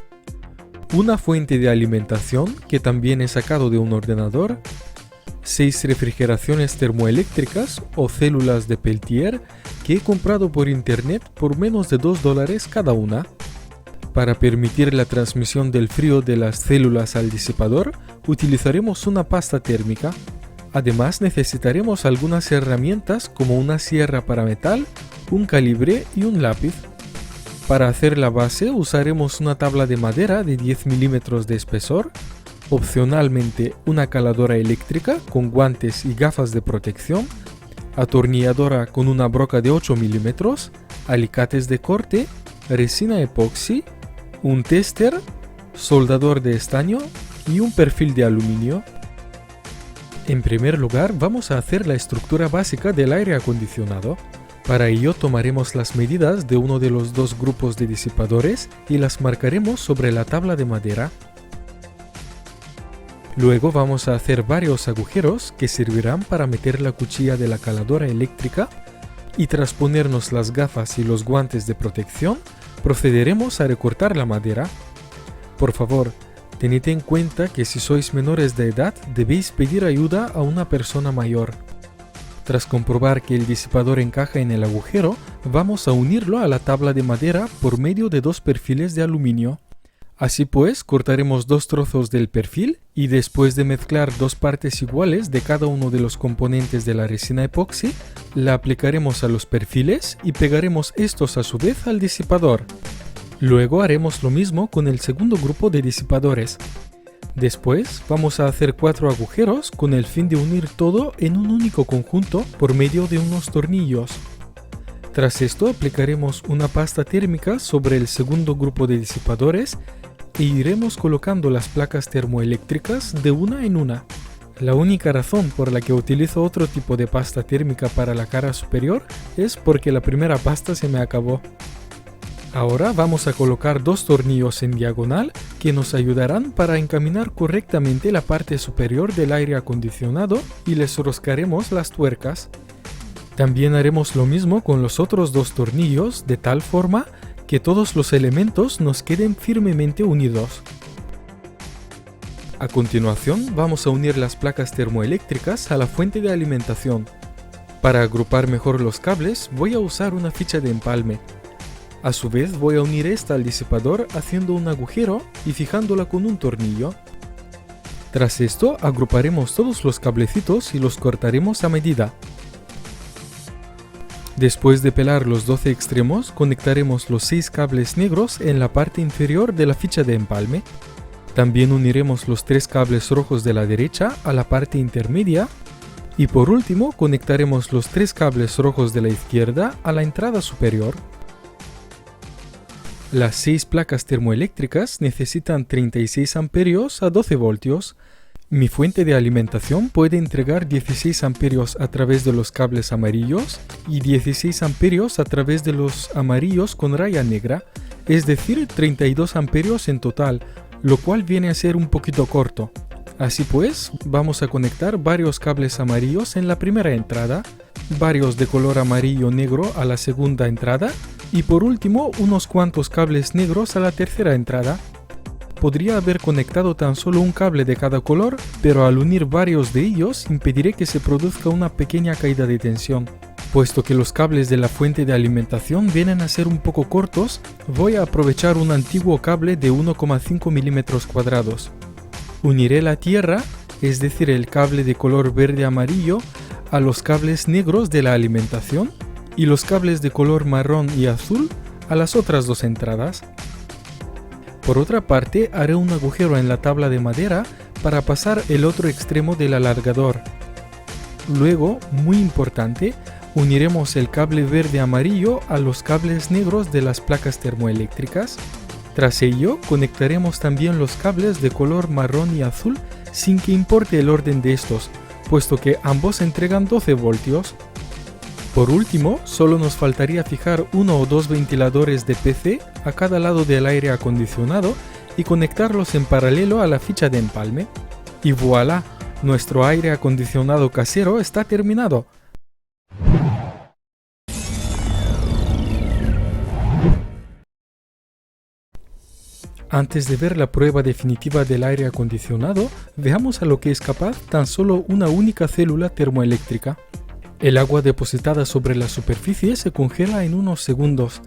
una fuente de alimentación que también he sacado de un ordenador, 6 refrigeraciones termoeléctricas o células de Peltier que he comprado por internet por menos de $2 cada una. Para permitir la transmisión del frío de las células al disipador, utilizaremos una pasta térmica. Además necesitaremos algunas herramientas como una sierra para metal, un calibre y un lápiz. Para hacer la base usaremos una tabla de madera de 10 milímetros de espesor, opcionalmente una caladora eléctrica con guantes y gafas de protección, atornilladora con una broca de 8 milímetros, alicates de corte, resina epoxi, un tester, soldador de estaño y un perfil de aluminio. En primer lugar vamos a hacer la estructura básica del aire acondicionado. Para ello tomaremos las medidas de uno de los dos grupos de disipadores y las marcaremos sobre la tabla de madera. Luego vamos a hacer varios agujeros que servirán para meter la cuchilla de la caladora eléctrica y tras ponernos las gafas y los guantes de protección, procederemos a recortar la madera. Por favor, tened en cuenta que si sois menores de edad debéis pedir ayuda a una persona mayor. Tras comprobar que el disipador encaja en el agujero, vamos a unirlo a la tabla de madera por medio de 2 perfiles de aluminio. Así pues, cortaremos 2 trozos del perfil y después de mezclar 2 partes iguales de cada uno de los componentes de la resina epoxi, la aplicaremos a los perfiles y pegaremos estos a su vez al disipador. Luego haremos lo mismo con el segundo grupo de disipadores. Después vamos a hacer 4 agujeros con el fin de unir todo en un único conjunto por medio de unos tornillos. Tras esto aplicaremos una pasta térmica sobre el segundo grupo de disipadores e iremos colocando las placas termoeléctricas de una en una. La única razón por la que utilizo otro tipo de pasta térmica para la cara superior es porque la primera pasta se me acabó. Ahora vamos a colocar 2 tornillos en diagonal que nos ayudarán para encaminar correctamente la parte superior del aire acondicionado y les roscaremos las tuercas. También haremos lo mismo con los otros 2 tornillos de tal forma que todos los elementos nos queden firmemente unidos. A continuación vamos a unir las placas termoeléctricas a la fuente de alimentación. Para agrupar mejor los cables voy a usar una ficha de empalme. A su vez voy a unir esta al disipador haciendo un agujero y fijándola con un tornillo. Tras esto agruparemos todos los cablecitos y los cortaremos a medida. Después de pelar los 12 extremos conectaremos los 6 cables negros en la parte inferior de la ficha de empalme. También uniremos los 3 cables rojos de la derecha a la parte intermedia. Y por último conectaremos los 3 cables rojos de la izquierda a la entrada superior. Las 6 placas termoeléctricas necesitan 36 amperios a 12 voltios Mi fuente de alimentación puede entregar 16 amperios a través de los cables amarillos y 16 amperios a través de los amarillos con raya negra, es decir, 32 amperios en total, lo cual viene a ser un poquito corto. Así pues, vamos a conectar varios cables amarillos en la primera entrada, varios de color amarillo-negro a la segunda entrada y por último unos cuantos cables negros a la tercera entrada. Podría haber conectado tan solo un cable de cada color, pero al unir varios de ellos impediré que se produzca una pequeña caída de tensión. Puesto que los cables de la fuente de alimentación vienen a ser un poco cortos, voy a aprovechar un antiguo cable de 1,5 milímetros cuadrados. Uniré la tierra, es decir el cable de color verde-amarillo, a los cables negros de la alimentación y los cables de color marrón y azul a las otras dos entradas. Por otra parte, haré un agujero en la tabla de madera para pasar el otro extremo del alargador. Luego, muy importante, uniremos el cable verde-amarillo a los cables negros de las placas termoeléctricas. Tras ello, conectaremos también los cables de color marrón y azul sin que importe el orden de estos, puesto que ambos entregan 12 voltios. Por último, solo nos faltaría fijar uno o dos ventiladores de PC a cada lado del aire acondicionado y conectarlos en paralelo a la ficha de empalme. Y voilà, nuestro aire acondicionado casero está terminado. Antes de ver la prueba definitiva del aire acondicionado, veamos a lo que es capaz tan solo una única célula termoeléctrica. El agua depositada sobre la superficie se congela en unos segundos.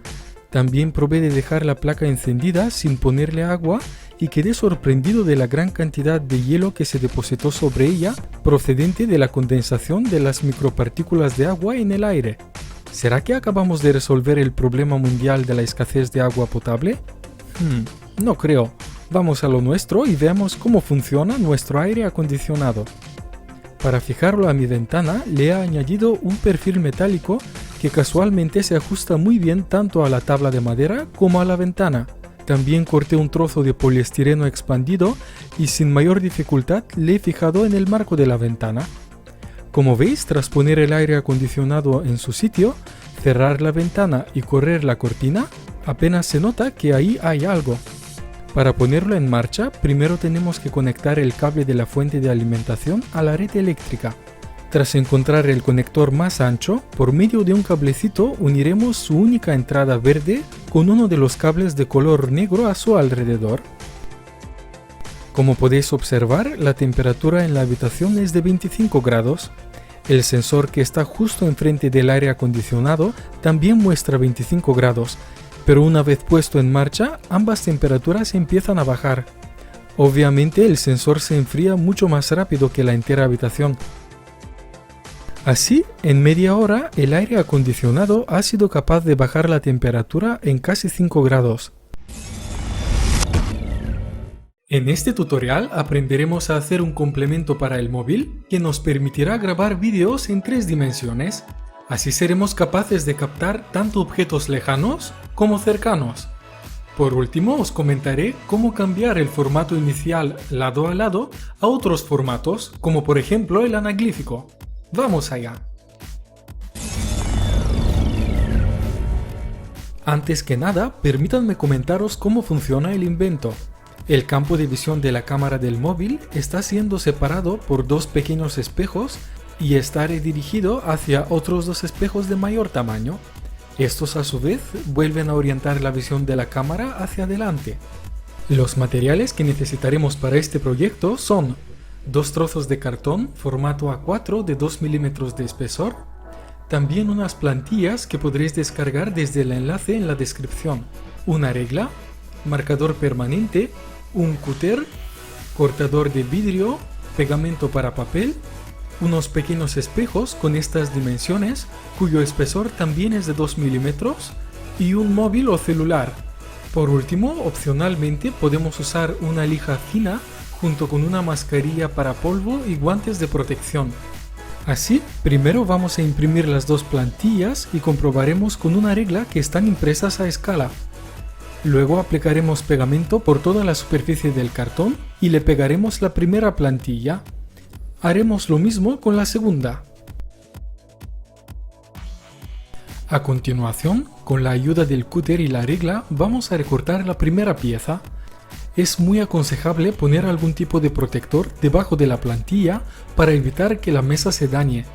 También probé de dejar la placa encendida sin ponerle agua y quedé sorprendido de la gran cantidad de hielo que se depositó sobre ella procedente de la condensación de las micropartículas de agua en el aire. ¿Será que acabamos de resolver el problema mundial de la escasez de agua potable? No creo. Vamos a lo nuestro y veamos cómo funciona nuestro aire acondicionado. Para fijarlo a mi ventana le he añadido un perfil metálico que casualmente se ajusta muy bien tanto a la tabla de madera como a la ventana. También corté un trozo de poliestireno expandido y sin mayor dificultad le he fijado en el marco de la ventana. Como veis, tras poner el aire acondicionado en su sitio, cerrar la ventana y correr la cortina, apenas se nota que ahí hay algo. Para ponerlo en marcha, primero tenemos que conectar el cable de la fuente de alimentación a la red eléctrica. Tras encontrar el conector más ancho, por medio de un cablecito uniremos su única entrada verde con uno de los cables de color negro a su alrededor. Como podéis observar, la temperatura en la habitación es de 25 grados. El sensor que está justo enfrente del aire acondicionado también muestra 25 grados. Pero una vez puesto en marcha, ambas temperaturas empiezan a bajar. Obviamente el sensor se enfría mucho más rápido que la entera habitación. Así, en media hora, el aire acondicionado ha sido capaz de bajar la temperatura en casi 5 grados. En este tutorial aprenderemos a hacer un complemento para el móvil que nos permitirá grabar vídeos en 3 dimensiones. Así seremos capaces de captar tanto objetos lejanos como cercanos. Por último, os comentaré cómo cambiar el formato inicial lado a lado a otros formatos, como por ejemplo el anaglífico. ¡Vamos allá! Antes que nada, permítanme comentaros cómo funciona el invento. El campo de visión de la cámara del móvil está siendo separado por 2 pequeños espejos y está redirigido hacia otros 2 espejos de mayor tamaño. Estos a su vez vuelven a orientar la visión de la cámara hacia adelante. Los materiales que necesitaremos para este proyecto son 2 trozos de cartón formato A4 de 2 milímetros de espesor, también unas plantillas que podréis descargar desde el enlace en la descripción, una regla, marcador permanente, un cúter, cortador de vidrio, pegamento para papel, unos pequeños espejos con estas dimensiones cuyo espesor también es de 2 milímetros y un móvil o celular. Por último, opcionalmente podemos usar una lija fina junto con una mascarilla para polvo y guantes de protección. Así, primero vamos a imprimir las 2 plantillas y comprobaremos con una regla que están impresas a escala. Luego aplicaremos pegamento por toda la superficie del cartón y le pegaremos la primera plantilla. Haremos lo mismo con la segunda. A continuación, con la ayuda del cúter y la regla, vamos a recortar la primera pieza. Es muy aconsejable poner algún tipo de protector debajo de la plantilla para evitar que la mesa se dañe.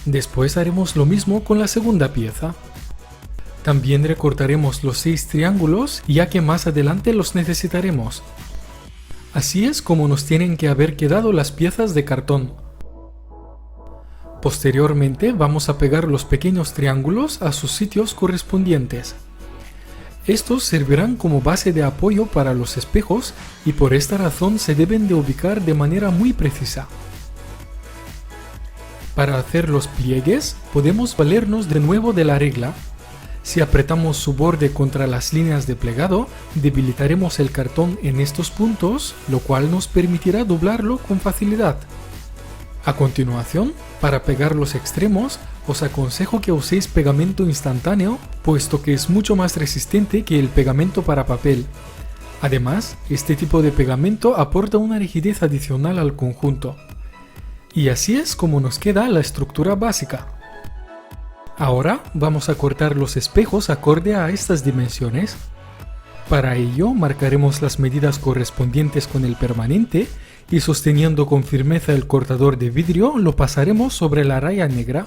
Después haremos lo mismo con la segunda pieza. También recortaremos los 6 triángulos, ya que más adelante los necesitaremos. Así es como nos tienen que haber quedado las piezas de cartón. Posteriormente vamos a pegar los pequeños triángulos a sus sitios correspondientes. Estos servirán como base de apoyo para los espejos y por esta razón se deben de ubicar de manera muy precisa. Para hacer los pliegues podemos valernos de nuevo de la regla. Si apretamos su borde contra las líneas de plegado, debilitaremos el cartón en estos puntos, lo cual nos permitirá doblarlo con facilidad. A continuación, para pegar los extremos, os aconsejo que uséis pegamento instantáneo, puesto que es mucho más resistente que el pegamento para papel. Además, este tipo de pegamento aporta una rigidez adicional al conjunto. Y así es como nos queda la estructura básica. Ahora vamos a cortar los espejos acorde a estas dimensiones. Para ello marcaremos las medidas correspondientes con el permanente y sosteniendo con firmeza el cortador de vidrio lo pasaremos sobre la raya negra.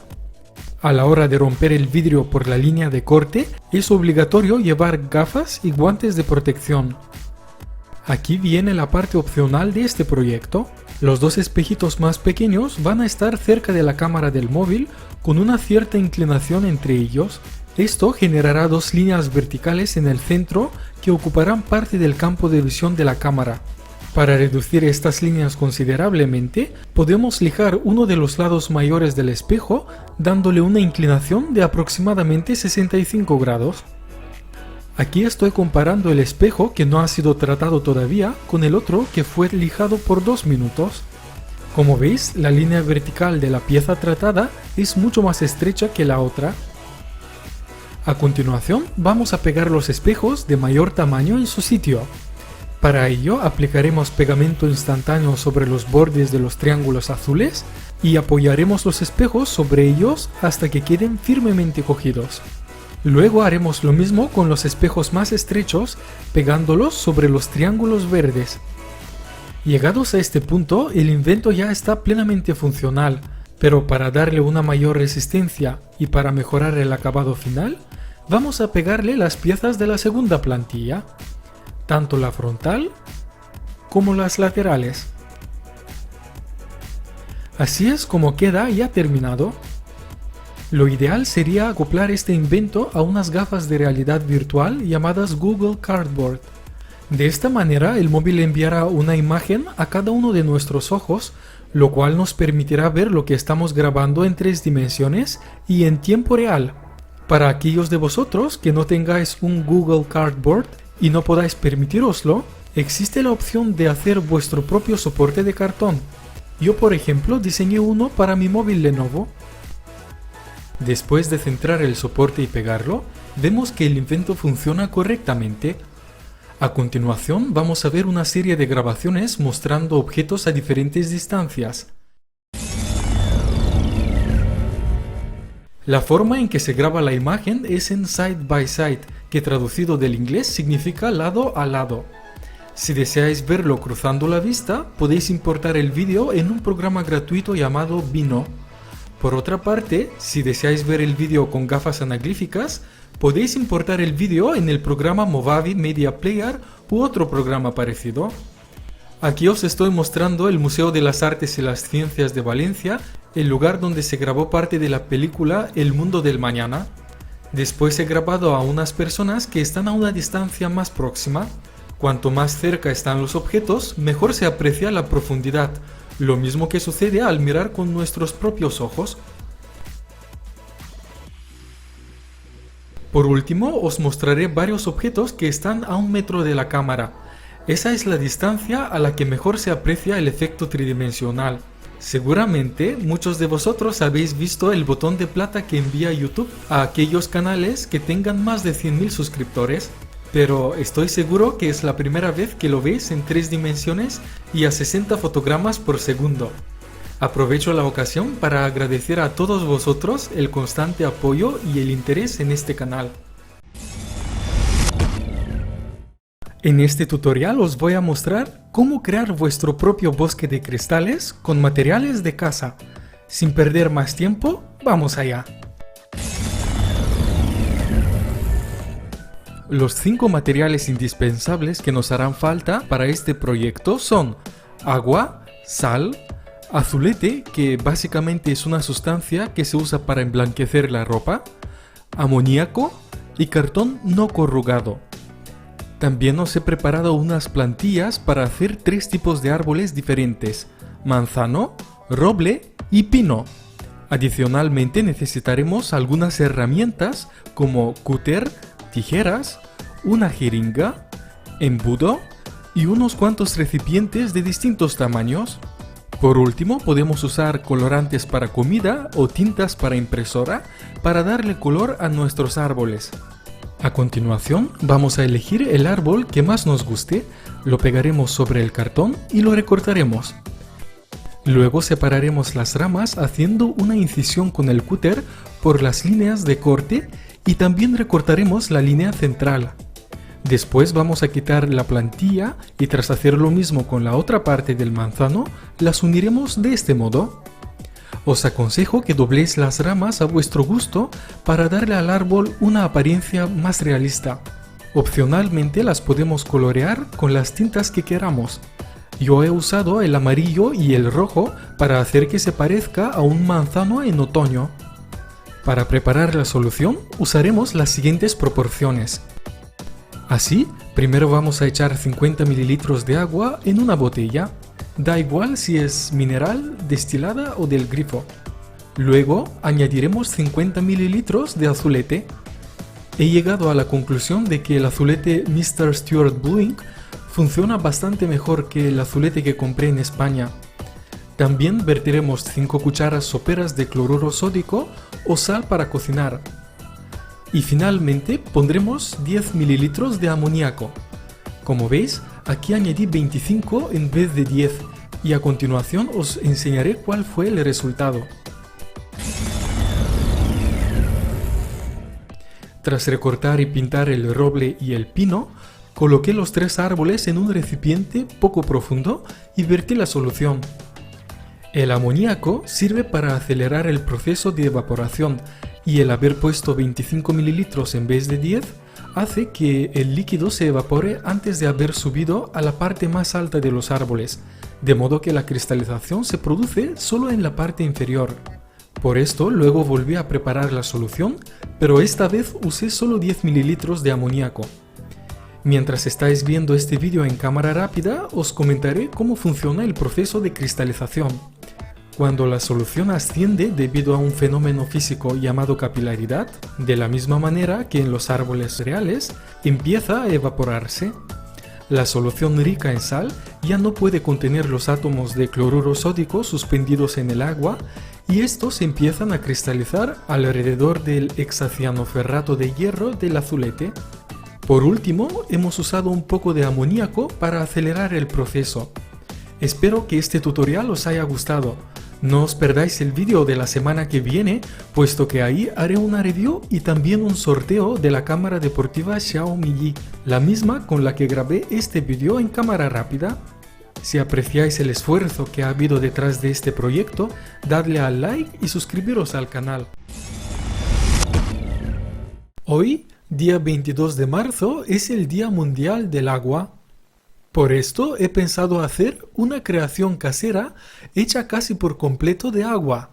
A la hora de romper el vidrio por la línea de corte es obligatorio llevar gafas y guantes de protección. Aquí viene la parte opcional de este proyecto. Los 2 espejitos más pequeños van a estar cerca de la cámara del móvil con una cierta inclinación entre ellos. Esto generará 2 líneas verticales en el centro que ocuparán parte del campo de visión de la cámara. Para reducir estas líneas considerablemente, podemos lijar uno de los lados mayores del espejo dándole una inclinación de aproximadamente 65 grados. Aquí estoy comparando el espejo que no ha sido tratado todavía con el otro que fue lijado por 2 minutos. Como veis, la línea vertical de la pieza tratada es mucho más estrecha que la otra. A continuación, vamos a pegar los espejos de mayor tamaño en su sitio. Para ello, aplicaremos pegamento instantáneo sobre los bordes de los triángulos azules y apoyaremos los espejos sobre ellos hasta que queden firmemente cogidos. Luego haremos lo mismo con los espejos más estrechos, pegándolos sobre los triángulos verdes. Llegados a este punto, el invento ya está plenamente funcional, pero para darle una mayor resistencia y para mejorar el acabado final, vamos a pegarle las piezas de la segunda plantilla, tanto la frontal como las laterales. Así es como queda ya terminado. Lo ideal sería acoplar este invento a unas gafas de realidad virtual llamadas Google Cardboard. De esta manera el móvil enviará una imagen a cada uno de nuestros ojos, lo cual nos permitirá ver lo que estamos grabando en 3 dimensiones y en tiempo real. Para aquellos de vosotros que no tengáis un Google Cardboard y no podáis permitiroslo, existe la opción de hacer vuestro propio soporte de cartón. Yo, por ejemplo, diseñé uno para mi móvil Lenovo. Después de centrar el soporte y pegarlo, vemos que el invento funciona correctamente. A continuación vamos a ver una serie de grabaciones mostrando objetos a diferentes distancias. La forma en que se graba la imagen es en side by side, que traducido del inglés significa lado a lado. Si deseáis verlo cruzando la vista, podéis importar el vídeo en un programa gratuito llamado Vino. Por otra parte, si deseáis ver el vídeo con gafas anaglíficas, podéis importar el vídeo en el programa Movavi Media Player u otro programa parecido. Aquí os estoy mostrando el Museo de las Artes y las Ciencias de Valencia, el lugar donde se grabó parte de la película El Mundo del Mañana. Después he grabado a unas personas que están a una distancia más próxima. Cuanto más cerca están los objetos, mejor se aprecia la profundidad, lo mismo que sucede al mirar con nuestros propios ojos. Por último, os mostraré varios objetos que están a 1 metro de la cámara. Esa es la distancia a la que mejor se aprecia el efecto tridimensional. Seguramente muchos de vosotros habéis visto el botón de plata que envía YouTube a aquellos canales que tengan más de 100.000 suscriptores. pero estoy seguro que es la primera vez que lo ves en 3 dimensiones y a 60 fotogramas por segundo. Aprovecho la ocasión para agradecer a todos vosotros el constante apoyo y el interés en este canal. En este tutorial os voy a mostrar cómo crear vuestro propio bosque de cristales con materiales de casa. Sin perder más tiempo, vamos allá. Los 5 materiales indispensables que nos harán falta para este proyecto son agua, sal, azulete, que básicamente es una sustancia que se usa para emblanquecer la ropa, amoníaco y cartón no corrugado. También os he preparado unas plantillas para hacer 3 tipos de árboles diferentes: manzano, roble y pino. Adicionalmente necesitaremos algunas herramientas como cúter, tijeras, una jeringa, embudo y unos cuantos recipientes de distintos tamaños. Por último, podemos usar colorantes para comida o tintas para impresora para darle color a nuestros árboles. A continuación, vamos a elegir el árbol que más nos guste, lo pegaremos sobre el cartón y lo recortaremos. Luego separaremos las ramas haciendo una incisión con el cúter por las líneas de corte y también recortaremos la línea central. Después vamos a quitar la plantilla y tras hacer lo mismo con la otra parte del manzano, las uniremos de este modo. Os aconsejo que dobléis las ramas a vuestro gusto para darle al árbol una apariencia más realista. Opcionalmente las podemos colorear con las tintas que queramos. Yo he usado el amarillo y el rojo para hacer que se parezca a un manzano en otoño. Para preparar la solución usaremos las siguientes proporciones. Así, primero vamos a echar 50 ml de agua en una botella. Da igual si es mineral, destilada o del grifo. Luego añadiremos 50 ml de azulete. He llegado a la conclusión de que el azulete Mr. Stuart Blink funciona bastante mejor que el azulete que compré en España. También vertiremos 5 cucharas soperas de cloruro sódico o sal para cocinar. Y finalmente pondremos 10 ml de amoníaco. Como veis, aquí añadí 25 en vez de 10 y a continuación os enseñaré cuál fue el resultado. Tras recortar y pintar el roble y el pino, coloqué los 3 árboles en un recipiente poco profundo y vertí la solución. El amoníaco sirve para acelerar el proceso de evaporación y el haber puesto 25 ml en vez de 10 hace que el líquido se evapore antes de haber subido a la parte más alta de los árboles, de modo que la cristalización se produce solo en la parte inferior. Por esto luego volví a preparar la solución, pero esta vez usé solo 10 ml de amoníaco. Mientras estáis viendo este vídeo en cámara rápida, os comentaré cómo funciona el proceso de cristalización. Cuando la solución asciende debido a un fenómeno físico llamado capilaridad, de la misma manera que en los árboles reales, empieza a evaporarse. La solución rica en sal ya no puede contener los átomos de cloruro sódico suspendidos en el agua y estos empiezan a cristalizar alrededor del hexacianoferrato de hierro del azulete. Por último, hemos usado un poco de amoníaco para acelerar el proceso. Espero que este tutorial os haya gustado. No os perdáis el vídeo de la semana que viene, puesto que ahí haré una review y también un sorteo de la cámara deportiva Xiaomi Yi, la misma con la que grabé este vídeo en cámara rápida. Si apreciáis el esfuerzo que ha habido detrás de este proyecto, dadle al like y suscribiros al canal. Hoy, día 22 de marzo, es el Día Mundial del Agua. Por esto he pensado hacer una creación casera hecha casi por completo de agua.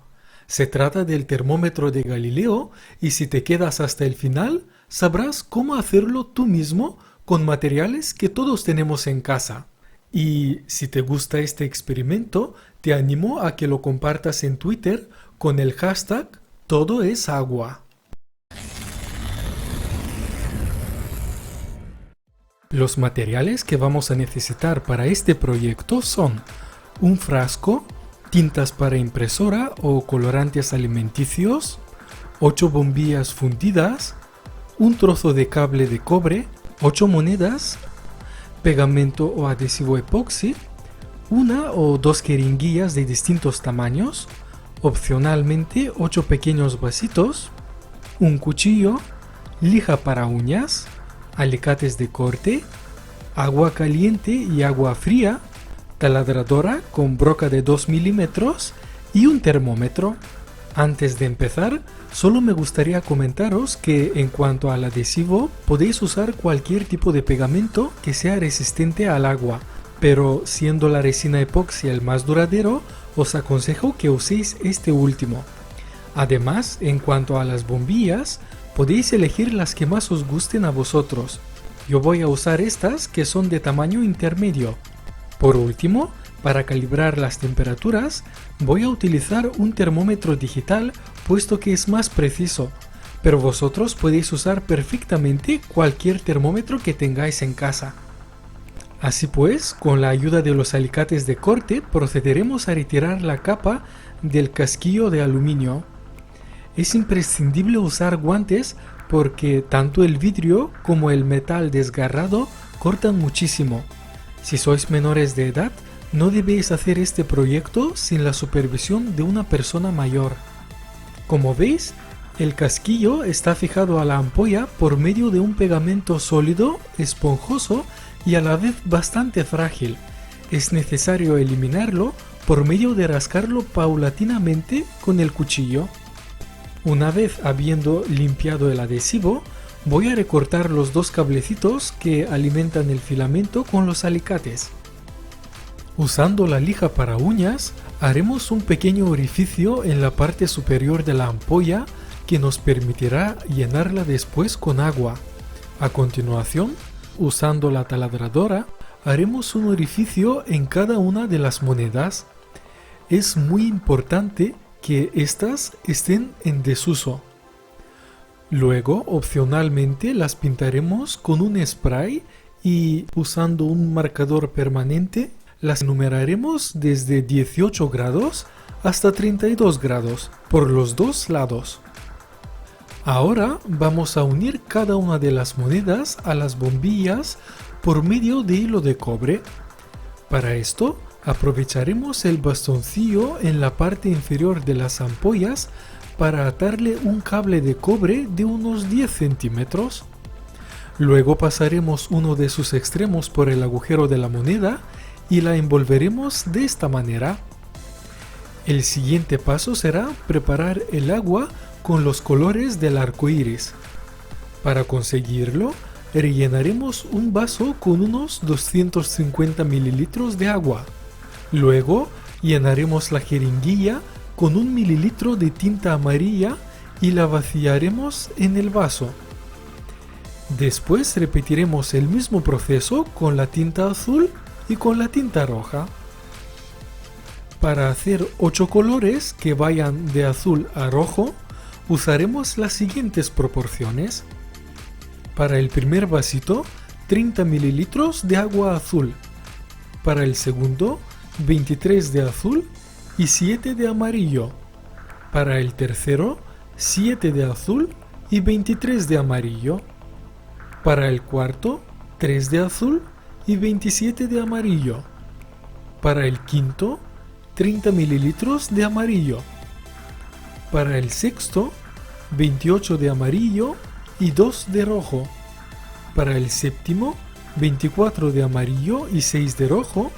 Se trata del termómetro de Galileo y si te quedas hasta el final sabrás cómo hacerlo tú mismo con materiales que todos tenemos en casa. Y si te gusta este experimento, te animo a que lo compartas en Twitter con el hashtag #TodoEsAgua. Los materiales que vamos a necesitar para este proyecto son un frasco, tintas para impresora o colorantes alimenticios, 8 bombillas fundidas, un trozo de cable de cobre, 8 monedas, pegamento o adhesivo epoxi, una o dos jeringuillas de distintos tamaños, opcionalmente 8 pequeños vasitos, un cuchillo, lija para uñas, alicates de corte, agua caliente y agua fría, taladradora con broca de 2 milímetros y un termómetro. Antes de empezar, solo me gustaría comentaros que en cuanto al adhesivo, podéis usar cualquier tipo de pegamento que sea resistente al agua, pero siendo la resina epoxi el más duradero, os aconsejo que uséis este último. Además, en cuanto a las bombillas, podéis elegir las que más os gusten a vosotros. Yo voy a usar estas que son de tamaño intermedio. Por último, para calibrar las temperaturas, voy a utilizar un termómetro digital puesto que es más preciso, pero vosotros podéis usar perfectamente cualquier termómetro que tengáis en casa. Así pues, con la ayuda de los alicates de corte procederemos a retirar la capa del casquillo de aluminio. Es imprescindible usar guantes porque tanto el vidrio como el metal desgarrado cortan muchísimo. Si sois menores de edad, no debéis hacer este proyecto sin la supervisión de una persona mayor. Como veis, el casquillo está fijado a la ampolla por medio de un pegamento sólido, esponjoso y a la vez bastante frágil. Es necesario eliminarlo por medio de rascarlo paulatinamente con el cuchillo. Una vez habiendo limpiado el adhesivo, voy a recortar los dos cablecitos que alimentan el filamento con los alicates. Usando la lija para uñas, haremos un pequeño orificio en la parte superior de la ampolla que nos permitirá llenarla después con agua. A continuación, usando la taladradora, haremos un orificio en cada una de las monedas. Es muy importante que estas estén en desuso. Luego, opcionalmente, las pintaremos con un spray y, usando un marcador permanente, las enumeraremos desde 18 grados hasta 32 grados por los dos lados. Ahora vamos a unir cada una de las monedas a las bombillas por medio de hilo de cobre. Para esto, aprovecharemos el bastoncillo en la parte inferior de las ampollas para atarle un cable de cobre de unos 10 centímetros. Luego pasaremos uno de sus extremos por el agujero de la moneda y la envolveremos de esta manera. El siguiente paso será preparar el agua con los colores del arco iris. Para conseguirlo, rellenaremos un vaso con unos 250 mililitros de agua. Luego, llenaremos la jeringuilla con 1 mililitro de tinta amarilla y la vaciaremos en el vaso. Después repetiremos el mismo proceso con la tinta azul y con la tinta roja. Para hacer 8 colores que vayan de azul a rojo, usaremos las siguientes proporciones. Para el primer vasito, 30 mililitros de agua azul. Para el segundo, 23 de azul y 7 de amarillo. Para el tercero, 7 de azul y 23 de amarillo. Para el cuarto, 3 de azul y 27 de amarillo. Para el quinto, 30 mililitros de amarillo. Para el sexto, 28 de amarillo y 2 de rojo. Para el séptimo, 24 de amarillo y 6 de rojo.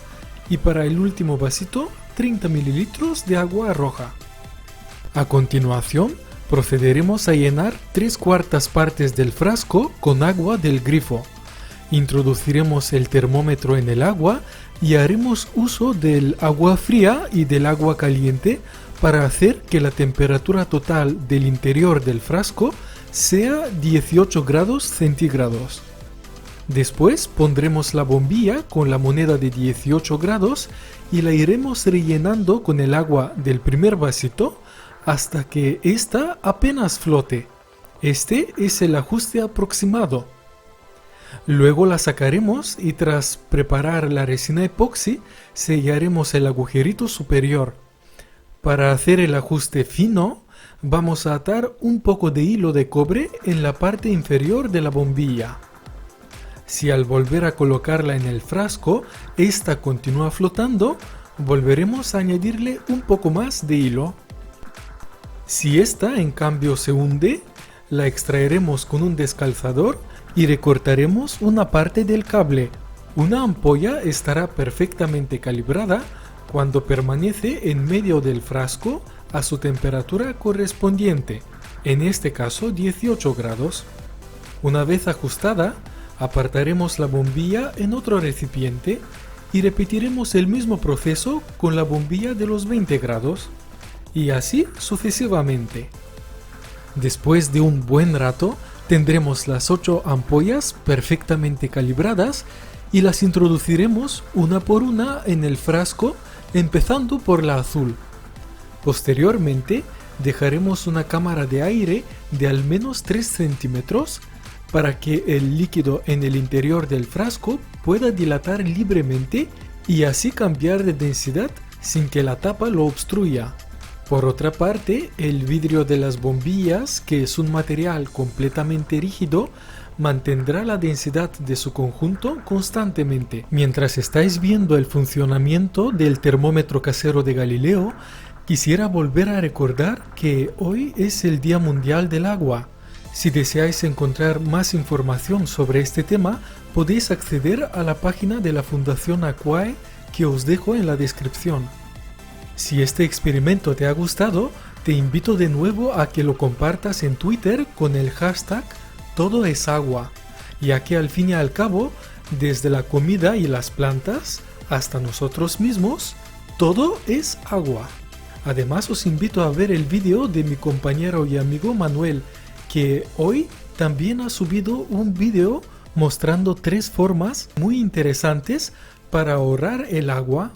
Y para el último vasito, 30 mililitros de agua roja. A continuación, procederemos a llenar 3/4 partes del frasco con agua del grifo. Introduciremos el termómetro en el agua y haremos uso del agua fría y del agua caliente para hacer que la temperatura total del interior del frasco sea 18 grados centígrados. Después pondremos la bombilla con la moneda de 18 grados y la iremos rellenando con el agua del primer vasito hasta que ésta apenas flote. Este es el ajuste aproximado. Luego la sacaremos y tras preparar la resina epoxi sellaremos el agujerito superior. Para hacer el ajuste fino, vamos a atar un poco de hilo de cobre en la parte inferior de la bombilla. Si al volver a colocarla en el frasco, esta continúa flotando, volveremos a añadirle un poco más de hilo. Si esta en cambio se hunde, la extraeremos con un descalzador y recortaremos una parte del cable. Una ampolla estará perfectamente calibrada cuando permanece en medio del frasco a su temperatura correspondiente, en este caso 18 grados. Una vez ajustada, apartaremos la bombilla en otro recipiente y repetiremos el mismo proceso con la bombilla de los 20 grados, y así sucesivamente. Después de un buen rato, tendremos las 8 ampollas perfectamente calibradas y las introduciremos una por una en el frasco, empezando por la azul. Posteriormente, dejaremos una cámara de aire de al menos 3 centímetros para que el líquido en el interior del frasco pueda dilatar libremente y así cambiar de densidad sin que la tapa lo obstruya. Por otra parte, el vidrio de las bombillas, que es un material completamente rígido, mantendrá la densidad de su conjunto constantemente. Mientras estáis viendo el funcionamiento del termómetro casero de Galileo, quisiera volver a recordar que hoy es el Día Mundial del Agua. Si deseáis encontrar más información sobre este tema, podéis acceder a la página de la Fundación Aquae que os dejo en la descripción. Si este experimento te ha gustado, te invito de nuevo a que lo compartas en Twitter con el hashtag #TodoEsAgua, ya que al fin y al cabo, desde la comida y las plantas hasta nosotros mismos, todo es agua. Además, os invito a ver el vídeo de mi compañero y amigo Manuel, que hoy también ha subido un vídeo mostrando 3 formas muy interesantes para ahorrar el agua.